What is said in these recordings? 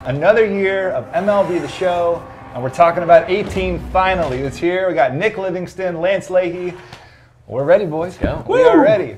Another year of MLB The Show, and we're talking about 18 finally. It's here. We got Nick Livingston, Lance Leahy. We're ready, boys. Let's go. We are ready.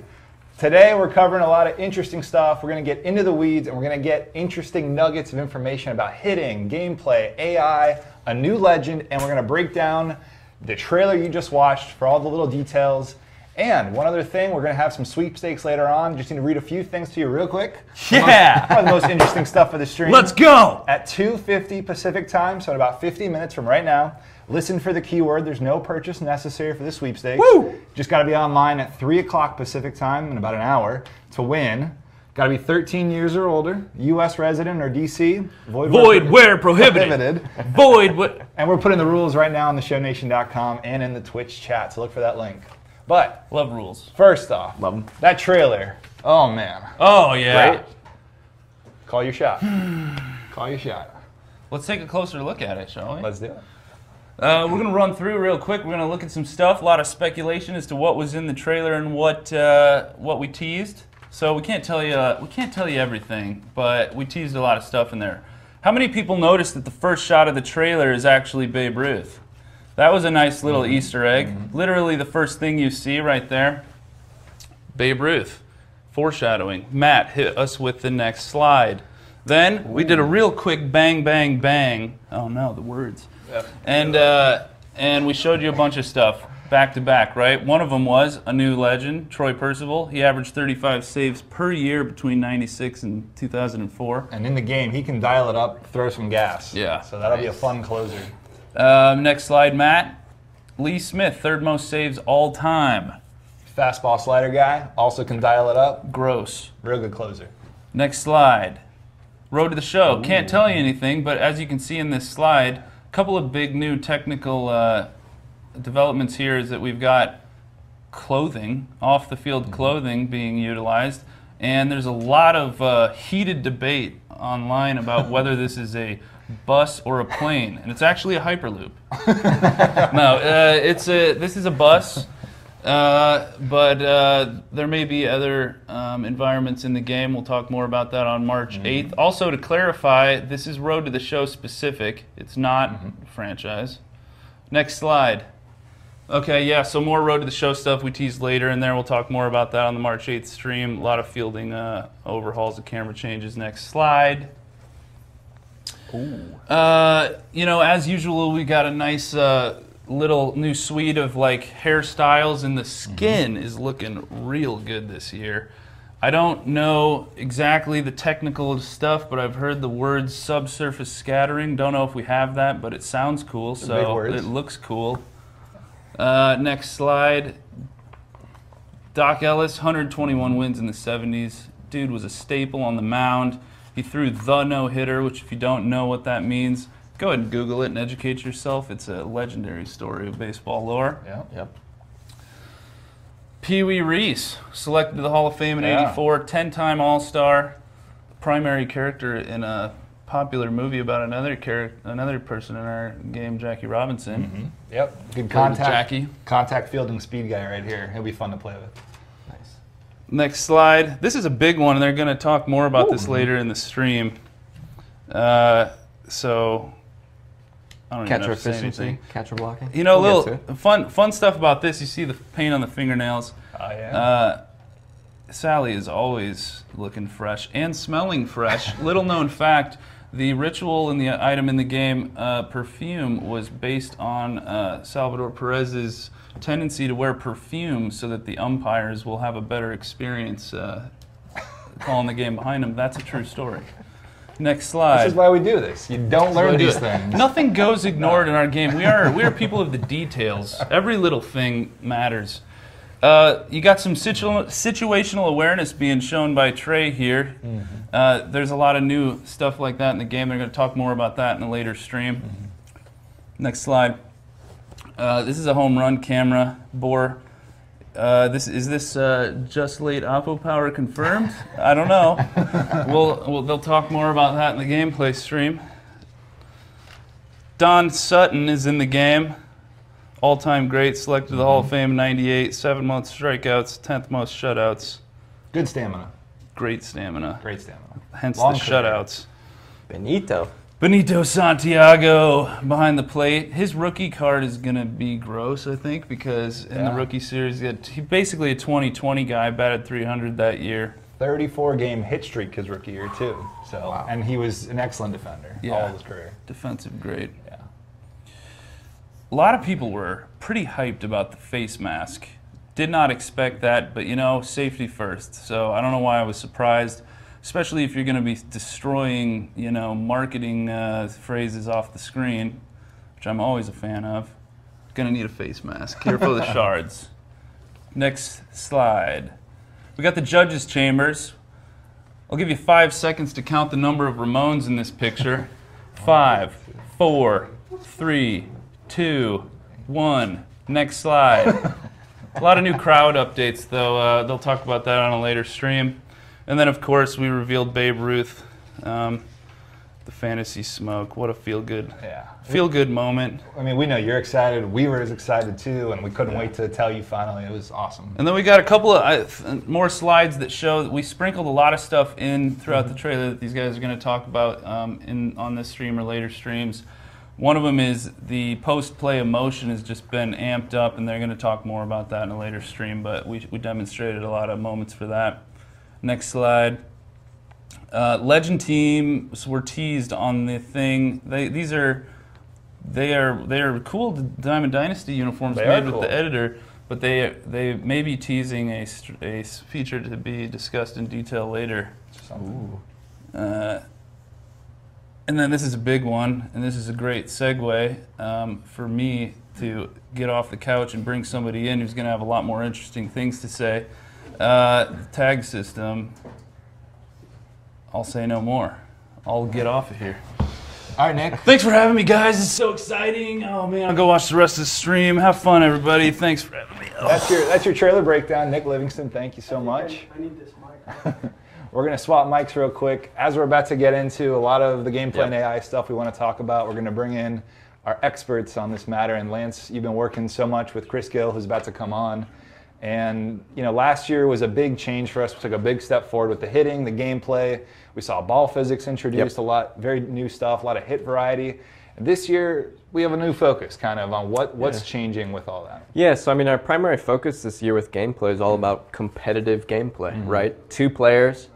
Today we're covering a lot of interesting stuff. We're going to get into the weeds, and we're going to get interesting nuggets of information about hitting, gameplay, AI, a new legend, and we're going to break down the trailer you just watched for all the little details. And one other thing, we're going to have some sweepstakes later on. Just need to read a few things to you real quick. Yeah! Probably the most interesting stuff of the stream. Let's go! At 2:50 Pacific time, so in about 50 minutes from right now, listen for the keyword. There's no purchase necessary for the sweepstakes. Woo! Just got to be online at 3 o'clock Pacific time in about an hour to win. Got to be 13 years or older, U.S. resident or D.C. Void where prohibited. Void what? And we're putting the rules right now on theshownation.com and in the Twitch chat, so look for that link. But love rules. First off, love them. That trailer. Oh man. Oh yeah. Great. Call your shot. Call your shot. Let's take a closer look at it, shall we? Let's do it. We're gonna run through real quick. We're gonna look at some stuff. A lot of speculation as to what was in the trailer and what we teased. So we can't tell you everything, but we teased a lot of stuff in there. How many people noticed that the first shot of the trailer is actually Babe Ruth? That was a nice little Easter egg. Literally the first thing you see right there, Babe Ruth. Foreshadowing. Matt, hit us with the next slide. Then we did a real quick bang, bang, bang. Oh no, the words. Yep. And we showed you a bunch of stuff back to back, right? One of them was a new legend, Troy Percival. He averaged 35 saves per year between 96 and 2004. And in the game, he can dial it up, throw some gas. Yeah. So that'll be a fun closer. Next slide, Matt. Lee Smith, third most saves all time. Fastball slider guy, also can dial it up. Gross. Real good closer. Next slide. Road to the show. Ooh. Can't tell you anything, but as you can see in this slide, a couple of big new technical developments here is that we've got clothing, off-the-field clothing being utilized, and there's a lot of heated debate online about whether this is a bus or a plane, and it's actually a Hyperloop. No, this is a bus, but there may be other environments in the game. We'll talk more about that on March 8th. Also, to clarify, this is Road to the Show specific. It's not franchise. Next slide. Okay, yeah, so more Road to the Show stuff we teased later in there. We'll talk more about that on the March 8th stream. A lot of fielding overhauls, the camera changes. Next slide. You know, as usual, we got a nice little new suite of like hairstyles, and the skin is looking real good this year. I don't know exactly the technical stuff, but I've heard the words subsurface scattering. Don't know if we have that, but it sounds cool, so it looks cool. Next slide. Doc Ellis, 121 wins in the 70s. Dude was a staple on the mound. He threw the no-hitter, which if you don't know what that means, go ahead and Google it and educate yourself. It's a legendary story of baseball lore. Yep. Pee Wee Reese, selected to the Hall of Fame in '84, 10-time All-Star, primary character in a popular movie about another person in our game, Jackie Robinson. Yep. Good contact fielding speed guy right here. He'll be fun to play with. Next slide. This is a big one, and they're going to talk more about this later in the stream. So, I don't even know if to say anything. Catcher blocking. You know, little fun stuff about this. You see the paint on the fingernails. Oh, yeah. Sally is always looking fresh and smelling fresh. Little known fact, the ritual in the item in the game, perfume, was based on Salvador Perez's tendency to wear perfume so that the umpires will have a better experience calling the game behind them. That's a true story. Next slide. This is why we do this. You don't learn these things. Nothing goes ignored in our game. We are people of the details. Every little thing matters. You got some situational awareness being shown by Trey here. There's a lot of new stuff like that in the game. They're going to talk more about that in a later stream. Next slide. This is a home run camera bore. Is this just late Oppo power confirmed? I don't know. They'll talk more about that in the gameplay stream. Don Sutton is in the game. All-time great, selected to the Hall of Fame in '98. 7 months strikeouts, 10th most shutouts. Good stamina. Great stamina. Great stamina. Hence Long the career. shutouts. Benito Santiago behind the plate. His rookie card is going to be gross, I think, because in the rookie series, he's basically a 2020 guy, batted 300 that year. 34-game hit streak his rookie year, too. So, and he was an excellent defender all of his career. Defensive great. Yeah. A lot of people were pretty hyped about the face mask. Did not expect that, but, you know, safety first. So I don't know why I was surprised, especially if you're going to be destroying, you know, marketing phrases off the screen, which I'm always a fan of. Going to need a face mask. Careful of the shards. Next slide. We got the judges' chambers. I'll give you 5 seconds to count the number of Ramones in this picture. 5, 4, 3, 2, 1. Next slide. A lot of new crowd updates, though. They'll talk about that on a later stream. And then, of course, we revealed Babe Ruth, the fantasy smoke. What a feel-good moment. I mean, we know you're excited. We were as excited, too, and we couldn't wait to tell you finally. It was awesome. And then we got a couple of more slides that show that we sprinkled a lot of stuff in throughout the trailer that these guys are going to talk about on this stream or later streams. One of them is the post-play emotion has just been amped up, and they're going to talk more about that in a later stream, but we demonstrated a lot of moments for that. Next slide. Legend teams were teased on the thing. They are cool Diamond Dynasty uniforms made with the editor, but they may be teasing a feature to be discussed in detail later. And then this is a big one, and this is a great segue for me to get off the couch and bring somebody in who's going to have a lot more interesting things to say. The tag system, I'll say no more. I'll get off of here. All right, Nick. Thanks for having me, guys. It's so exciting. Oh, man, I'll go watch the rest of the stream. Have fun, everybody. Thanks for having me. Oh. That's your trailer breakdown. Nick Livingston, thank you so much. I need this mic. We're going to swap mics real quick. As we're about to get into a lot of the gameplay and AI stuff we want to talk about, we're going to bring in our experts on this matter. And Lance, you've been working so much with Chris Gill, who's about to come on. And you know, last year was a big change for us. We took a big step forward with the hitting, the gameplay. We saw ball physics introduced, a lot, very new stuff, a lot of hit variety. And this year, we have a new focus kind of on what's changing with all that. Yeah, so I mean, our primary focus this year with gameplay is all about competitive gameplay, right? 2 players,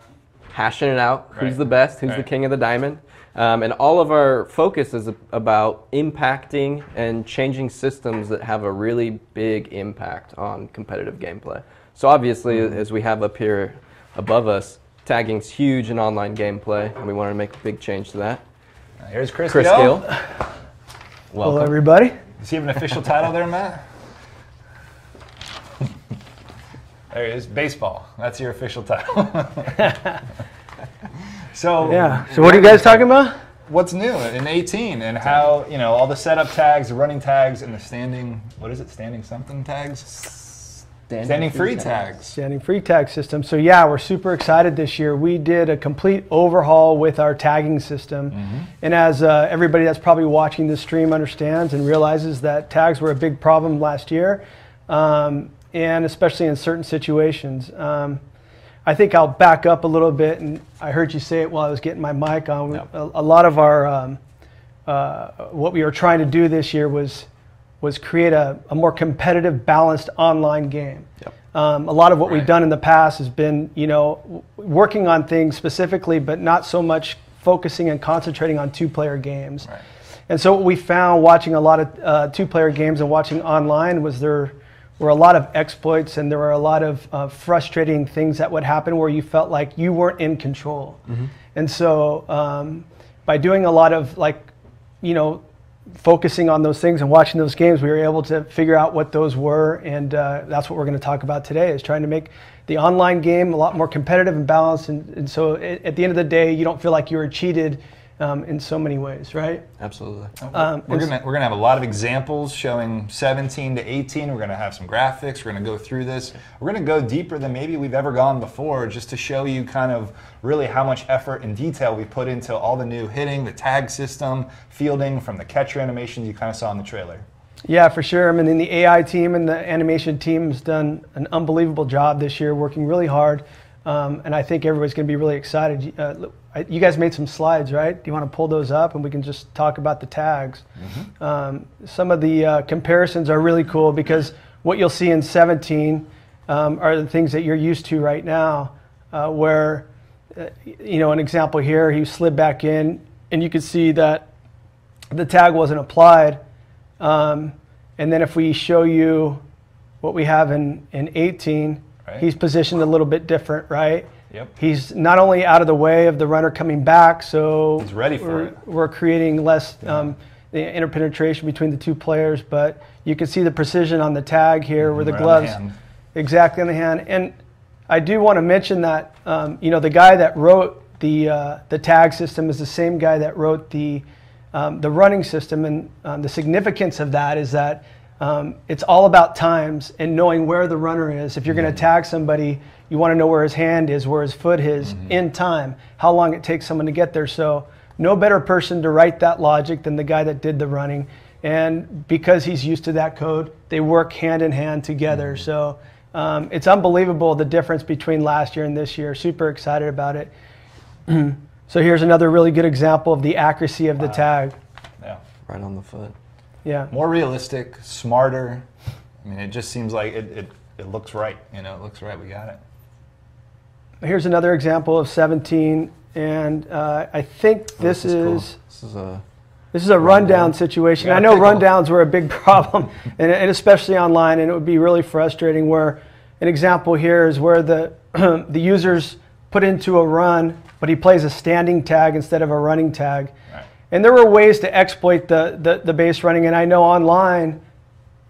hashing it out, who's the best, who's the king of the diamond. And all of our focus is about impacting and changing systems that have a really big impact on competitive gameplay. So obviously, as we have up here above us, tagging's huge in online gameplay, and we wanted to make a big change to that. Here's Chris Gill. Welcome. Hello, everybody. Does he have an official title there, Matt? There he is, baseball. That's your official title. So yeah. So what are you guys talking about? What's new in 18 and how, you know, all the setup tags, the running tags, and the standing, what is it, standing something tags? Standing free tags. Standing free tag system. So yeah, we're super excited this year. We did a complete overhaul with our tagging system. And as everybody that's probably watching this stream understands and realizes that tags were a big problem last year, and especially in certain situations. I think I'll back up a little bit, and I heard you say it while I was getting my mic on. A lot of our, what we were trying to do this year was create a more competitive, balanced online game. A lot of what we've done in the past has been, you know, working on things specifically, but not so much focusing and concentrating on 2-player games. And so what we found watching a lot of 2-player games and watching online was there were a lot of exploits, and there were a lot of frustrating things that would happen where you felt like you weren't in control. And so by doing a lot of, like, you know, focusing on those things and watching those games, we were able to figure out what those were, and that's what we're going to talk about today, is trying to make the online game a lot more competitive and balanced, and so at the end of the day, you don't feel like you were cheated in so many ways, right? Absolutely. We're gonna have a lot of examples showing 17 to 18. We're gonna have some graphics. We're gonna go through this. We're gonna go deeper than maybe we've ever gone before, just to show you kind of really how much effort and detail we put into all the new hitting, the tag system, fielding, from the catcher animations you kind of saw in the trailer. Yeah, for sure. I mean, the AI team and the animation team has done an unbelievable job this year, working really hard. And I think everybody's going to be really excited. you guys made some slides, right? Do you want to pull those up and we can just talk about the tags? Some of the comparisons are really cool because what you'll see in 17 are the things that you're used to right now, where, an example here, he slid back in and you could see that the tag wasn't applied. And then if we show you what we have in 18, he's positioned a little bit different, right? Yep. He's not only out of the way of the runner coming back, so he's ready for it. We're creating less the interpenetration between the two players, but you can see the precision on the tag here where the gloves exactly on the hand. And I do want to mention that the guy that wrote the tag system is the same guy that wrote the running system, and the significance of that is that it's all about times and knowing where the runner is. If you're going to tag somebody, you want to know where his hand is, where his foot is in time, how long it takes someone to get there. So no better person to write that logic than the guy that did the running. And because he's used to that code, they work hand in hand together. So it's unbelievable the difference between last year and this year. Super excited about it. So here's another really good example of the accuracy of the tag. Yeah. Right on the foot. Yeah. More realistic, smarter. I mean, it just seems like it looks right. It looks right. We got it. Here's another example of 17, and I think this is cool. This is a rundown situation. I know rundowns were a big problem, and especially online, and it would be really frustrating. Where an example here is where the user's put into a run, but he plays a standing tag instead of a running tag. Right. And there were ways to exploit the base running, and I know online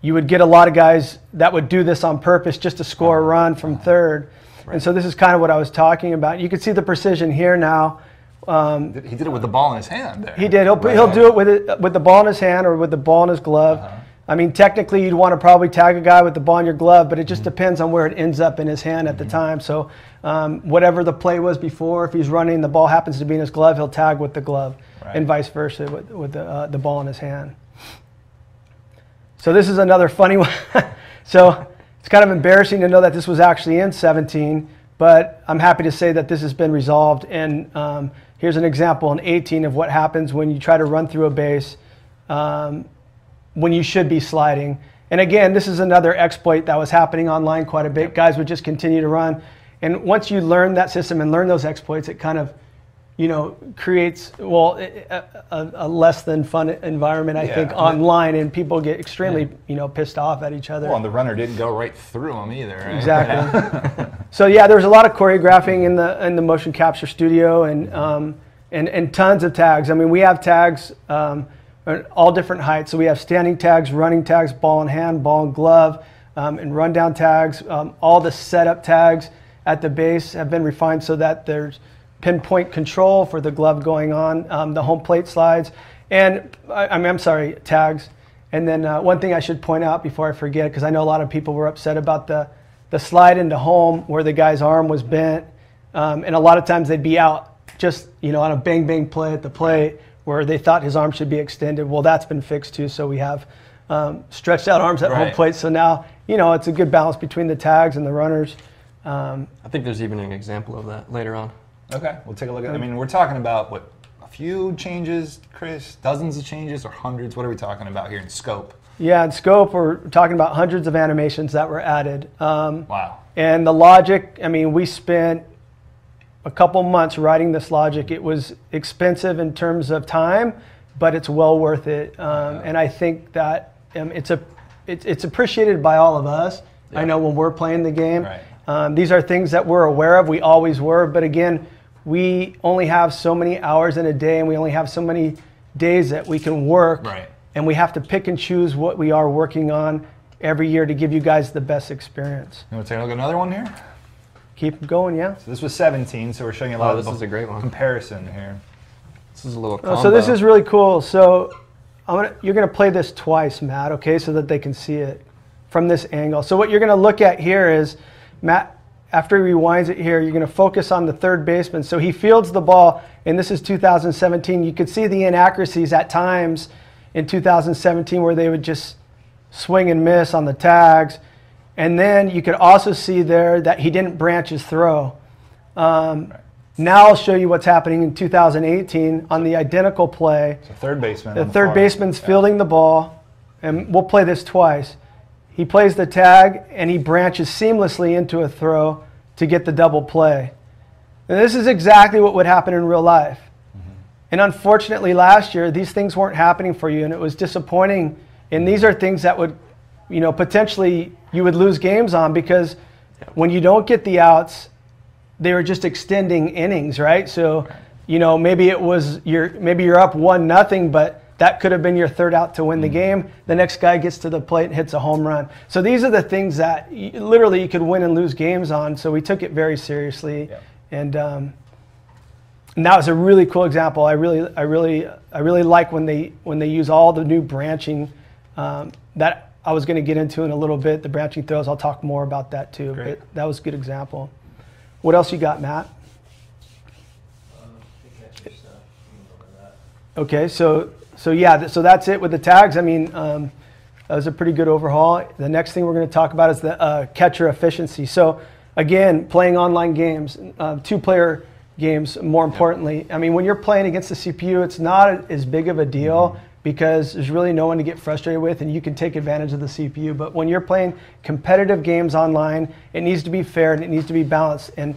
you would get a lot of guys that would do this on purpose just to score a run from third. Right. And so this is kind of what I was talking about. You can see the precision here now. He did it with the ball in his hand there. He did. He'll do it with the ball in his hand or with the ball in his glove. I mean, technically, you'd want to probably tag a guy with the ball in your glove, but it just depends on where it ends up in his hand at the time. So whatever the play was before, if he's running, the ball happens to be in his glove, he'll tag with the glove, and vice versa with the ball in his hand. So this is another funny one. So it's kind of embarrassing to know that this was actually in 17, but I'm happy to say that this has been resolved. And here's an example in 18 of what happens when you try to run through a base when you should be sliding. And again, this is another exploit that was happening online quite a bit. Guys would just continue to run. And once you learn that system and learn those exploits, it kind of, creates, a less than fun environment, I think, online, and people get extremely, pissed off at each other. Well, and the runner didn't go right through him either, right? Exactly. So yeah, there's a lot of choreographing in the motion capture studio, and tons of tags. I mean, we have tags all different heights. So we have standing tags, running tags, ball in hand, ball in glove, and rundown tags. All the setup tags at the base have been refined so that there's pinpoint control for the glove going on, the home plate slides, and tags. And then one thing I should point out before I forget, because I know a lot of people were upset about the slide into home where the guy's arm was bent, and a lot of times they'd be out just on a bang bang play at the plate where they thought his arm should be extended. Well, that's been fixed too, so we have stretched out arms at home plate. So now it's a good balance between the tags and the runners. I think there's even an example of that later on. Okay, we'll take a look at it. I mean, we're talking about, a few changes, Chris? Dozens of changes or hundreds? What are we talking about here in scope? Yeah, in scope, we're talking about hundreds of animations that were added. Wow. And the logic, I mean, we spent a couple months writing this logic. It was expensive in terms of time, but it's well worth it. And I think that it's appreciated by all of us. I know when we're playing the game. Right. These are things that we're aware of. We always were. But again, we only have so many hours in a day, and we only have so many days that we can work. Right. And we have to pick and choose what we are working on every year to give you guys the best experience. You want to take a look at another one here? Keep going, yeah. So this was 17, so we're showing you a lot of this is a great one. Comparison here. This is a little combo. So this is really cool. So you're going to play this twice, Matt, okay, so that they can see it from this angle. So what you're going to look at here is, Matt, after he rewinds it here, you're going to focus on the third baseman. So he fields the ball, and this is 2017. You could see the inaccuracies at times in 2017 where they would just swing and miss on the tags. And then you could also see there that he didn't branch his throw. Now Now I'll show you what's happening in 2018 on the identical play. So third baseman. The third baseman's fielding the ball, and we'll play this twice. He plays the tag, and he branches seamlessly into a throw to get the double play. And this is exactly what would happen in real life. And unfortunately, last year, these things weren't happening for you, and it was disappointing. And these are things that would, potentially you would lose games on, because when you don't get the outs, they were just extending innings, right? So, maybe you're up 1-0, but that could have been your third out to win the game. The next guy gets to the plate and hits a home run. So these are the things that literally you could win and lose games on. So we took it very seriously, and that was a really cool example. I really like when they use all the new branching that I was going to get into in a little bit. The branching throws, I'll talk more about that too. Great. But that was a good example. What else you got, Matt? Okay, so that's it with the tags. I mean, that was a pretty good overhaul. The next thing we're going to talk about is the catcher efficiency. So again, playing online games, two-player games, more importantly. I mean, when you're playing against the CPU, it's not as big of a deal because there's really no one to get frustrated with, and you can take advantage of the CPU. But when you're playing competitive games online, it needs to be fair and it needs to be balanced. And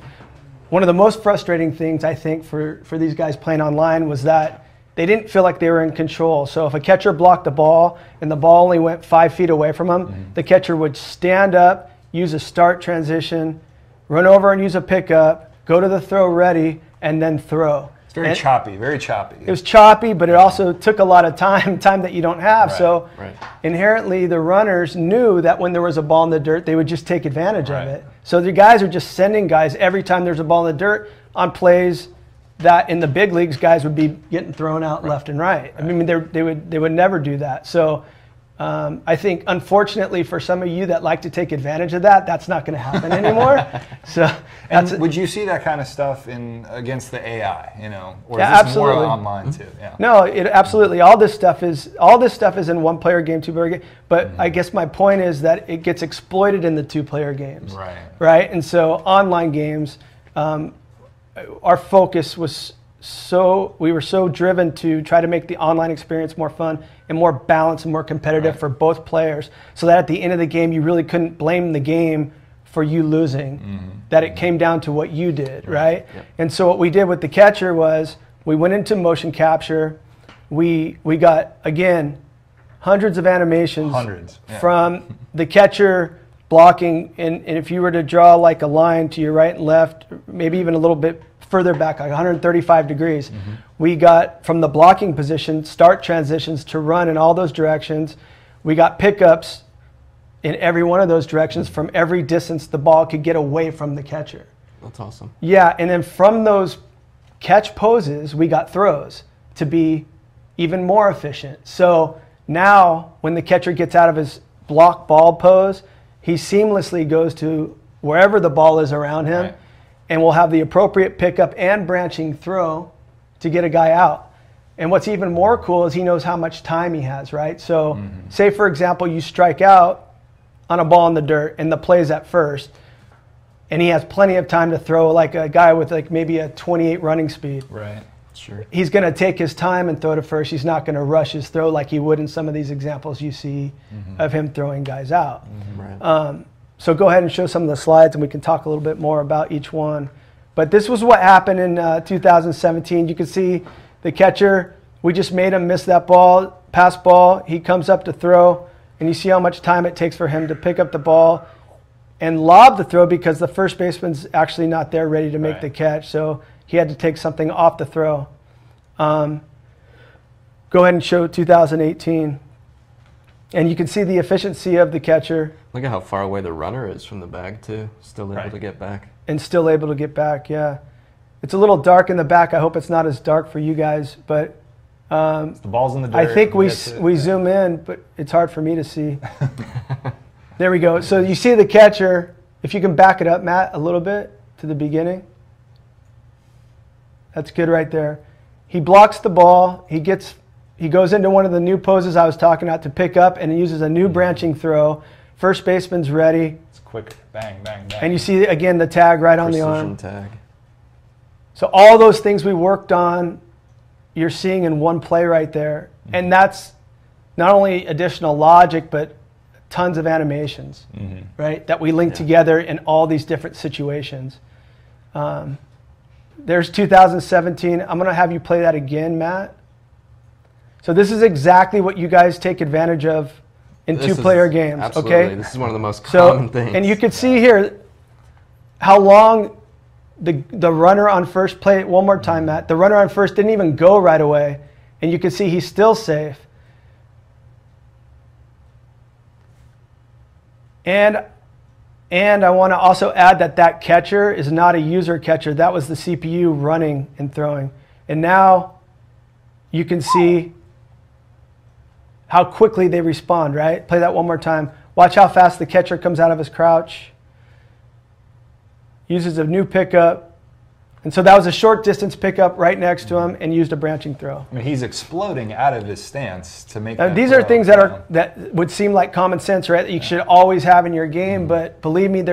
one of the most frustrating things, I think, for these guys playing online was that they didn't feel like they were in control. So if a catcher blocked the ball and the ball only went 5 feet away from him, the catcher would stand up, use a start transition, run over and use a pickup, go to the throw ready, and then throw. It's very choppy, very choppy. It was choppy, but it also took a lot of time that you don't have. Right, so right. Inherently, the runners knew that when there was a ball in the dirt, they would just take advantage of it. So the guys are just sending guys every time there's a ball in the dirt on plays that in the big leagues, guys would be getting thrown out left and right. I mean, they would never do that. So I think, unfortunately, for some of you that like to take advantage of that, that's not going to happen anymore. So, would you see that kind of stuff against the AI? Or yeah, is this more absolutely. online too? Yeah. No, absolutely. All this stuff is in one-player game, two-player game. But I guess my point is that it gets exploited in the two-player games. Right. Right. And so online games, our focus was we were so driven to try to make the online experience more fun and more balanced and more competitive for both players, so that at the end of the game you really couldn't blame the game for you losing, that it came down to what you did, right? Yep. And so what we did with the catcher was we went into motion capture. We got, again, hundreds of animations from the catcher blocking, and if you were to draw like a line to your right and left, maybe even a little bit further back, like 135 degrees, we got from the blocking position start transitions to run in all those directions. We got pickups in every one of those directions from every distance the ball could get away from the catcher. That's awesome. Yeah, and then from those catch poses, we got throws to be even more efficient. So now when the catcher gets out of his block ball pose, he seamlessly goes to wherever the ball is around him, and we'll have the appropriate pickup and branching throw to get a guy out. And what's even more cool is he knows how much time he has, right? So say, for example, you strike out on a ball in the dirt and the play's at first, and he has plenty of time to throw, like a guy with like maybe a 28 running speed. Right. Sure. He's going to take his time and throw to first. He's not going to rush his throw like he would in some of these examples you see of him throwing guys out. Right. So go ahead and show some of the slides, and we can talk a little bit more about each one. But this was what happened in 2017. You can see the catcher, we just made him miss that ball, pass ball. He comes up to throw, and you see how much time it takes for him to pick up the ball and lob the throw, because the first baseman's actually not there ready to make the catch. So he had to take something off the throw. Go ahead and show 2018. And you can see the efficiency of the catcher. Look at how far away the runner is from the bag, too. Still able to get back. And still able to get back, yeah. It's a little dark in the back. I hope it's not as dark for you guys. But the ball's in the dirt. I think we zoom in, but it's hard for me to see. There we go. So you see the catcher. If you can back it up, Matt, a little bit to the beginning. That's good right there. He blocks the ball. He goes into one of the new poses I was talking about to pick up, and he uses a new branching throw. First baseman's ready. It's quick. Bang, bang, bang. And you see, again, the tag right on the arm. Tag. So all those things we worked on, you're seeing in one play right there. And that's not only additional logic, but tons of animations, right? That we link together in all these different situations. There's 2017. I'm going to have you play that again, Matt. So this is exactly what you guys take advantage of in two-player games. Absolutely. Okay. This is one of the most common things. And you can see here how long the runner on first, play it one more time, Matt. The runner on first didn't even go right away, and you can see he's still safe. And I want to also add that catcher is not a user catcher. That was the CPU running and throwing. And now you can see how quickly they respond, right? Play that one more time. Watch how fast the catcher comes out of his crouch. Uses a new pickup. And so that was a short distance pickup right next to him and used a branching throw. I mean, he's exploding out of his stance to make These are things that would seem like common sense, right? That you should always have in your game. But believe me,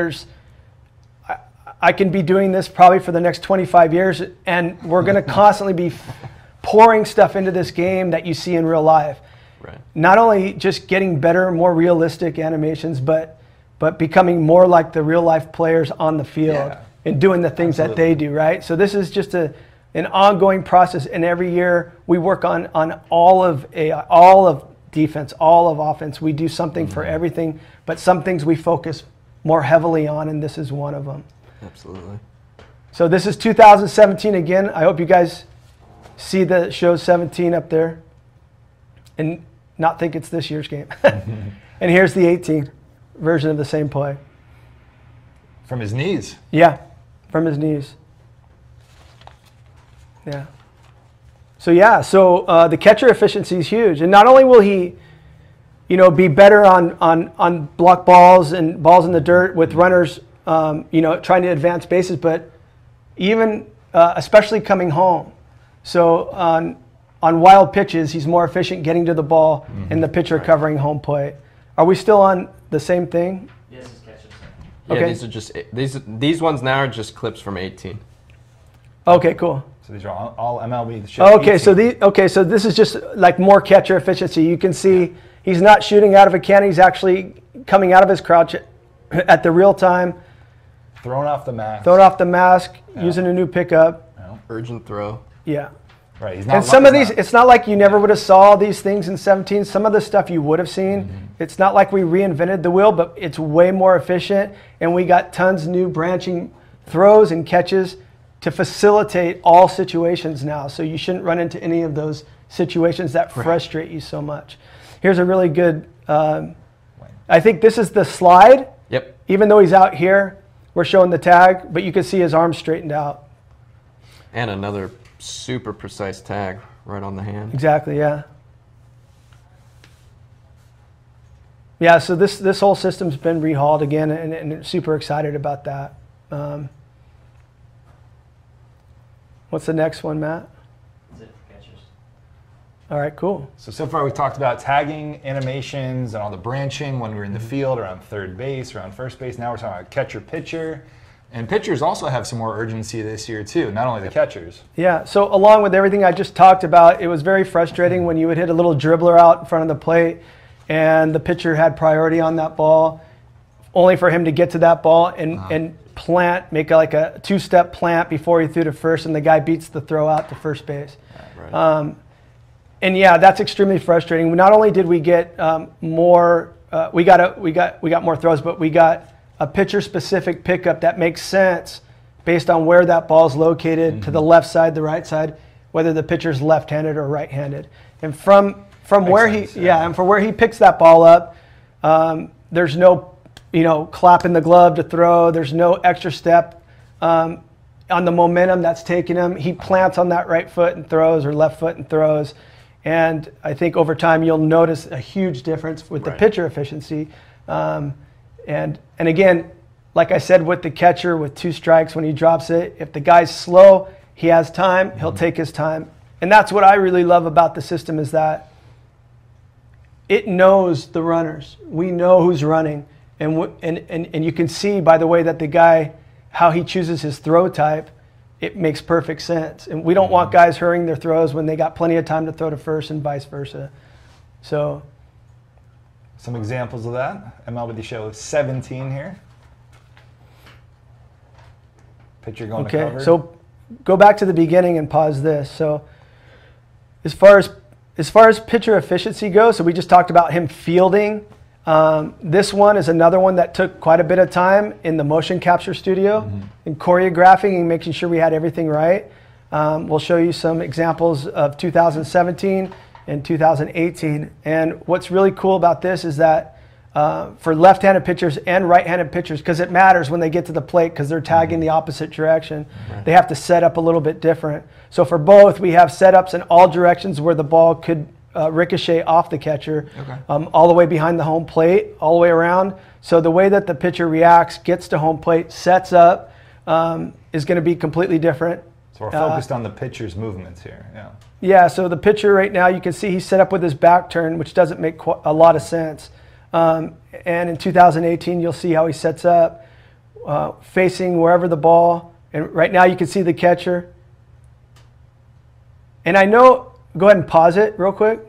I can be doing this probably for the next 25 years, and we're going to constantly be pouring stuff into this game that you see in real life. Right. Not only just getting better, more realistic animations, but becoming more like the real life players on the field and doing the things that they do, right? So this is just an ongoing process, and every year we work on all of AI, all of defense, all of offense. We do something for everything, but some things we focus more heavily on, and this is one of them. Absolutely. So this is 2017 again. I hope you guys see the show 17 up there and not think it's this year's game. And here's the 18 version of the same play. From his knees. Yeah, from his knees. Yeah. So the catcher efficiency is huge. And not only will he, be better on block balls and balls in the dirt with runners, trying to advance bases, but even especially coming home. So on wild pitches, he's more efficient getting to the ball and the pitcher covering home plate. Are we still on the same thing? Yes, it's catches. Yeah, Okay. these are just these ones now are just clips from 18. Okay, cool. So these are all MLB. So this is just like more catcher efficiency. You can see he's not shooting out of a can. He's actually coming out of his crouch at the real time. Throwing off the mask. Using a new pickup. Urgent throw. Yeah. Right. He's And some of these, it's not like you never would have saw these things in 17. Some of the stuff you would have seen. It's not like we reinvented the wheel, but it's way more efficient. And we got tons new branching throws and catches to facilitate all situations now. So you shouldn't run into any of those situations that frustrate you so much. Here's a really good, I think this is the slide. Yep. Even though he's out here, we're showing the tag, but you can see his arm straightened out. And another super precise tag right on the hand. Exactly, yeah. Yeah, so this whole system's been rehauled again, and super excited about that. What's the next one, Matt? That's it for catchers. All right, cool. So far we've talked about tagging, animations, and all the branching when we're in the field or on third base or on first base. Now we're talking about catcher, pitcher. And pitchers also have some more urgency this year too, not only the catchers. Yeah, so along with everything I just talked about, it was very frustrating when you would hit a little dribbler out in front of the plate and the pitcher had priority on that ball, only for him to get to that ball and plant, make like a two-step plant before he threw to first, and the guy beats the throw out to first base. Right. And yeah, that's extremely frustrating. Not only did we get more, we got more throws, but we got a pitcher-specific pickup that makes sense based on where that ball is located, to the left side, the right side, whether the pitcher's left-handed or right-handed. And from where and for where he picks that ball up, there's no clapping the glove to throw. There's no extra step on the momentum that's taking him. He plants on that right foot and throws, or left foot and throws. And I think over time you'll notice a huge difference with the pitcher efficiency. And again, like I said, with the catcher, with 2 strikes when he drops it, if the guy's slow, he has time, he'll take his time. And that's what I really love about the system, is that it knows the runners. We know who's running. And you can see by the way that the guy, how he chooses his throw type, it makes perfect sense. And we don't want guys hurrying their throws when they got plenty of time to throw to first and vice versa. So some examples of that. MLB show 17 here. Pitcher going to cover. So go back to the beginning and pause this. So as far as pitcher efficiency goes, so we just talked about him fielding. This one is another one that took quite a bit of time in the motion capture studio and choreographing and making sure we had everything right. We'll show you some examples of 2017 and 2018. And what's really cool about this is that for left-handed pitchers and right-handed pitchers, because it matters when they get to the plate because they're tagging the opposite direction, they have to set up a little bit different. So for both, we have setups in all directions where the ball could ricochet off the catcher, all the way behind the home plate, all the way around. So the way that the pitcher reacts, gets to home plate, sets up, is going to be completely different. So we're focused on the pitcher's movements here. Yeah, so the pitcher right now, you can see he's set up with his back turn, which doesn't make a lot of sense. And in 2018, you'll see how he sets up, facing wherever the ball, and right now you can see the catcher. And I know, go ahead and pause it real quick.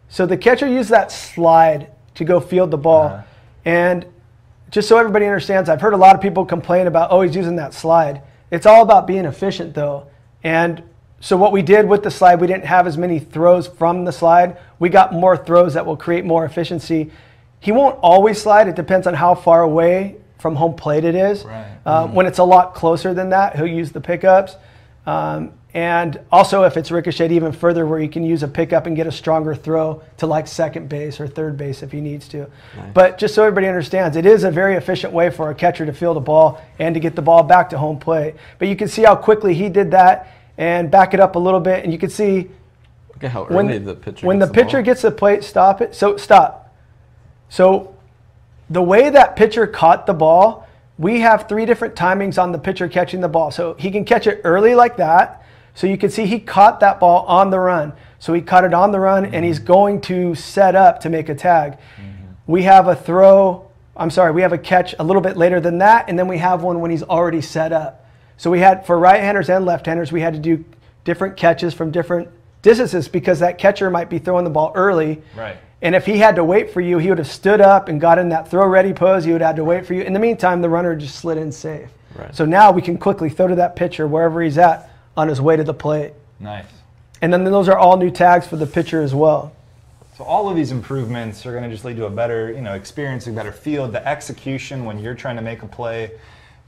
So the catcher used that slide to go field the ball. And just so everybody understands, I've heard a lot of people complain about, oh, he's using that slide. It's all about being efficient though. And so what we did with the slide, we didn't have as many throws from the slide. We got more throws that will create more efficiency. He won't always slide. It depends on how far away from home plate it is. When it's a lot closer than that, he'll use the pickups. And also if it's ricocheted even further, where you can use a pickup and get a stronger throw to like second base or third base if he needs to. But just so everybody understands, it is a very efficient way for a catcher to field a ball and to get the ball back to home plate. But you can see how quickly he did that, and back it up a little bit, and you can see how early the pitcher when the pitcher gets the plate, stop it. So stop. So the way that pitcher caught the ball, we have 3 different timings on the pitcher catching the ball. So he can catch it early like that. So you can see he caught that ball on the run. So he caught it on the run, and he's going to set up to make a tag. We have a we have a catch a little bit later than that, and then we have one when he's already set up. So we had, for right-handers and left-handers, we had to do different catches from different distances because that catcher might be throwing the ball early. And if he had to wait for you, he would have stood up and got in that throw-ready pose. He would have had to wait for you. In the meantime, the runner just slid in safe. So now we can quickly throw to that pitcher wherever he's at on his way to the plate. Nice. And then those are all new tags for the pitcher as well. So all of these improvements are going to just lead to a better, experience, a better field. The execution when you're trying to make a play,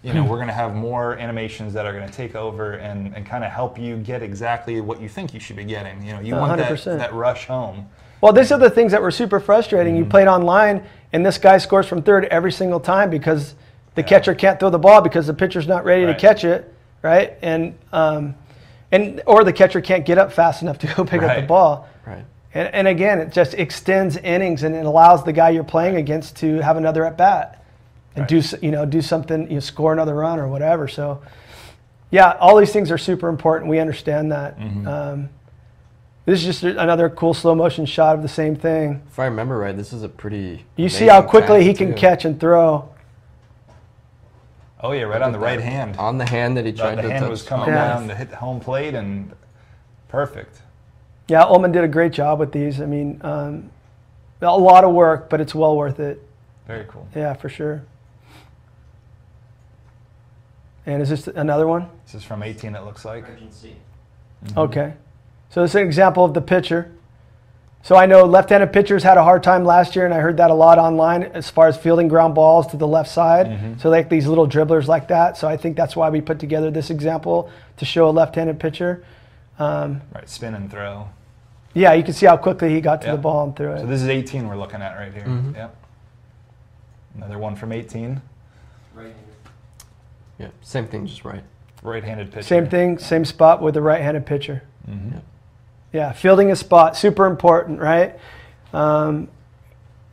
we're going to have more animations that are going to take over and kind of help you get exactly what you think you should be getting. You want that rush home. Well, these are the things that were super frustrating. You played online, and this guy scores from third every single time because the catcher can't throw the ball because the pitcher's not ready to catch it, right? And or the catcher can't get up fast enough to go pick up the ball. And again, it just extends innings, and it allows the guy you're playing against to have another at bat and do something, score another run or whatever. So, yeah, all these things are super important. We understand that. This is just another cool slow motion shot of the same thing. If I remember right, this is a pretty. You see how quickly he can catch and throw. Oh yeah, right on the right hand. On the hand that he tried to touch. The hand was coming down to hit the home plate, and perfect. Yeah, Ullman did a great job with these. I mean, a lot of work, but it's well worth it. Very cool. Yeah, for sure. And is this another one? This is from 18, it looks like. Okay. So this is an example of the pitcher. So I know left-handed pitchers had a hard time last year, and I heard that a lot online as far as fielding ground balls to the left side. So like these little dribblers like that. So I think that's why we put together this example to show a left-handed pitcher. Spin and throw. Yeah, you can see how quickly he got to the ball and threw it. So this is 18 we're looking at right here. Yep. Another one from 18. Right-handed. Yeah, same thing, just right. Right-handed pitcher. Same thing, same spot with the right-handed pitcher. Yep. Yeah, fielding a spot, super important, right?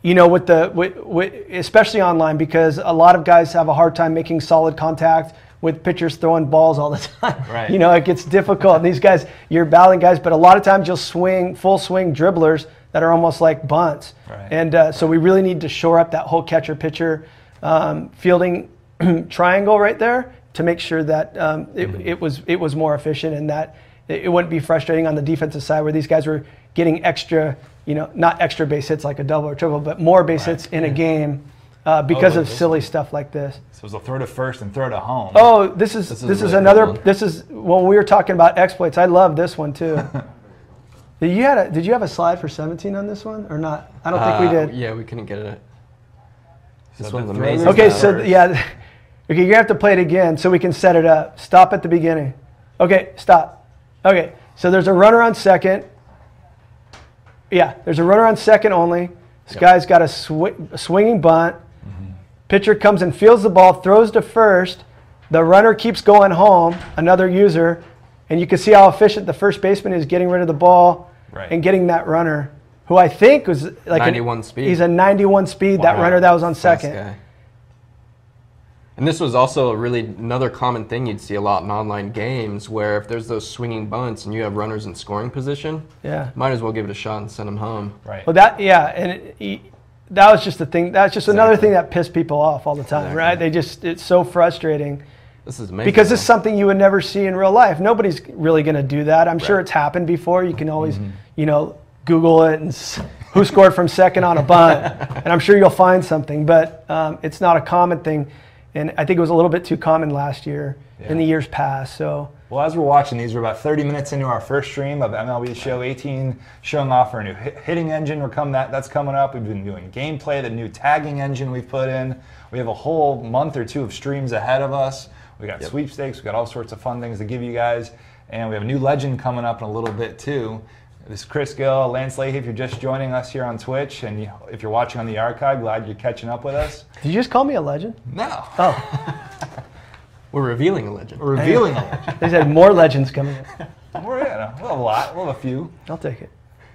Especially online, because a lot of guys have a hard time making solid contact with pitchers throwing balls all the time. It gets difficult. And these guys, you're battling guys, but a lot of times you'll swing, full swing dribblers that are almost like bunts. And so we really need to shore up that whole catcher-pitcher fielding triangle right there to make sure that it was more efficient and that it wouldn't be frustrating on the defensive side where these guys were getting extra, not extra base hits like a double or triple, but more base hits in a game because of silly stuff like this. So it was a throw to first and throw to home. Oh, this is another. This is when we were talking about exploits. I love this one too. Did you have a slide for 17 on this one or not? I don't think we did. Yeah, we couldn't get it. This So one's the amazing. Okay, so yeah, okay, you're gonna have to play it again so we can set it up. Stop at the beginning. Okay, stop. Okay, so there's a runner on second. Yeah, there's a runner on second only. This guy's got a swinging bunt. Pitcher comes and fields the ball, throws to first. The runner keeps going home, another user, and you can see how efficient the first baseman is getting rid of the ball and getting that runner, who I think was like 91 speed. He's a 91 speed, that runner that was on second. Guy. And this was also another common thing you'd see a lot in online games where if there's those swinging bunts and you have runners in scoring position, might as well give it a shot and send them home. Right. Well, that was just the thing. That's just another thing that pissed people off all the time, right? It's so frustrating. This is amazing. Because it's something you would never see in real life. Nobody's really going to do that. I'm sure it's happened before. You can always, Google it and who scored from second on a bunt, and I'm sure you'll find something. But it's not a common thing, and I think it was a little bit too common last year in the years past. So. Well, as we're watching these, we're about 30 minutes into our first stream of MLB Show 18, showing off our new hitting engine. That's coming up. We've been doing gameplay, the new tagging engine we've put in. We have a whole month or two of streams ahead of us. We got sweepstakes. We got all sorts of fun things to give you guys, and we have a new legend coming up in a little bit too. This is Chris Gill, Lance Leahy. If you're just joining us here on Twitch, and if you're watching on the archive, glad you're catching up with us. Did you just call me a legend? No. Oh. We're revealing a legend. We're revealing a legend. They said more legends coming in. We'll have a lot. We'll have a few. I'll take it.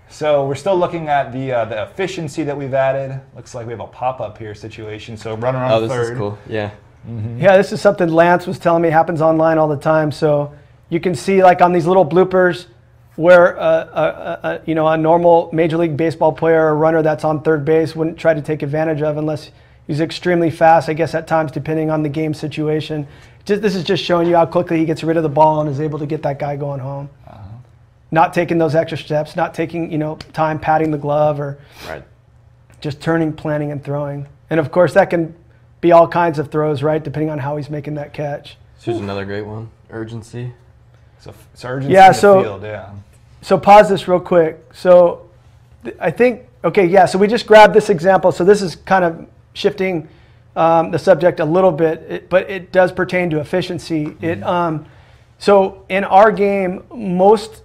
So we're still looking at the efficiency that we've added. Looks like we have a pop-up here situation. So runner on third. Oh, this is cool. Yeah. Yeah, this is something Lance was telling me happens online all the time. So you can see like on these little bloopers where a normal Major League Baseball player or runner that's on third base wouldn't try to take advantage of unless he's extremely fast, I guess at times depending on the game situation. This is just showing you how quickly he gets rid of the ball and is able to get that guy going home. Not taking those extra steps, not taking time patting the glove or just turning, planting, and throwing. And of course that can be all kinds of throws, right? Depending on how he's making that catch. Here's another great one. Urgency. So urgency in the field, So pause this real quick. So I think, so we just grabbed this example. So this is kind of shifting the subject a little bit, but it does pertain to efficiency. So in our game, most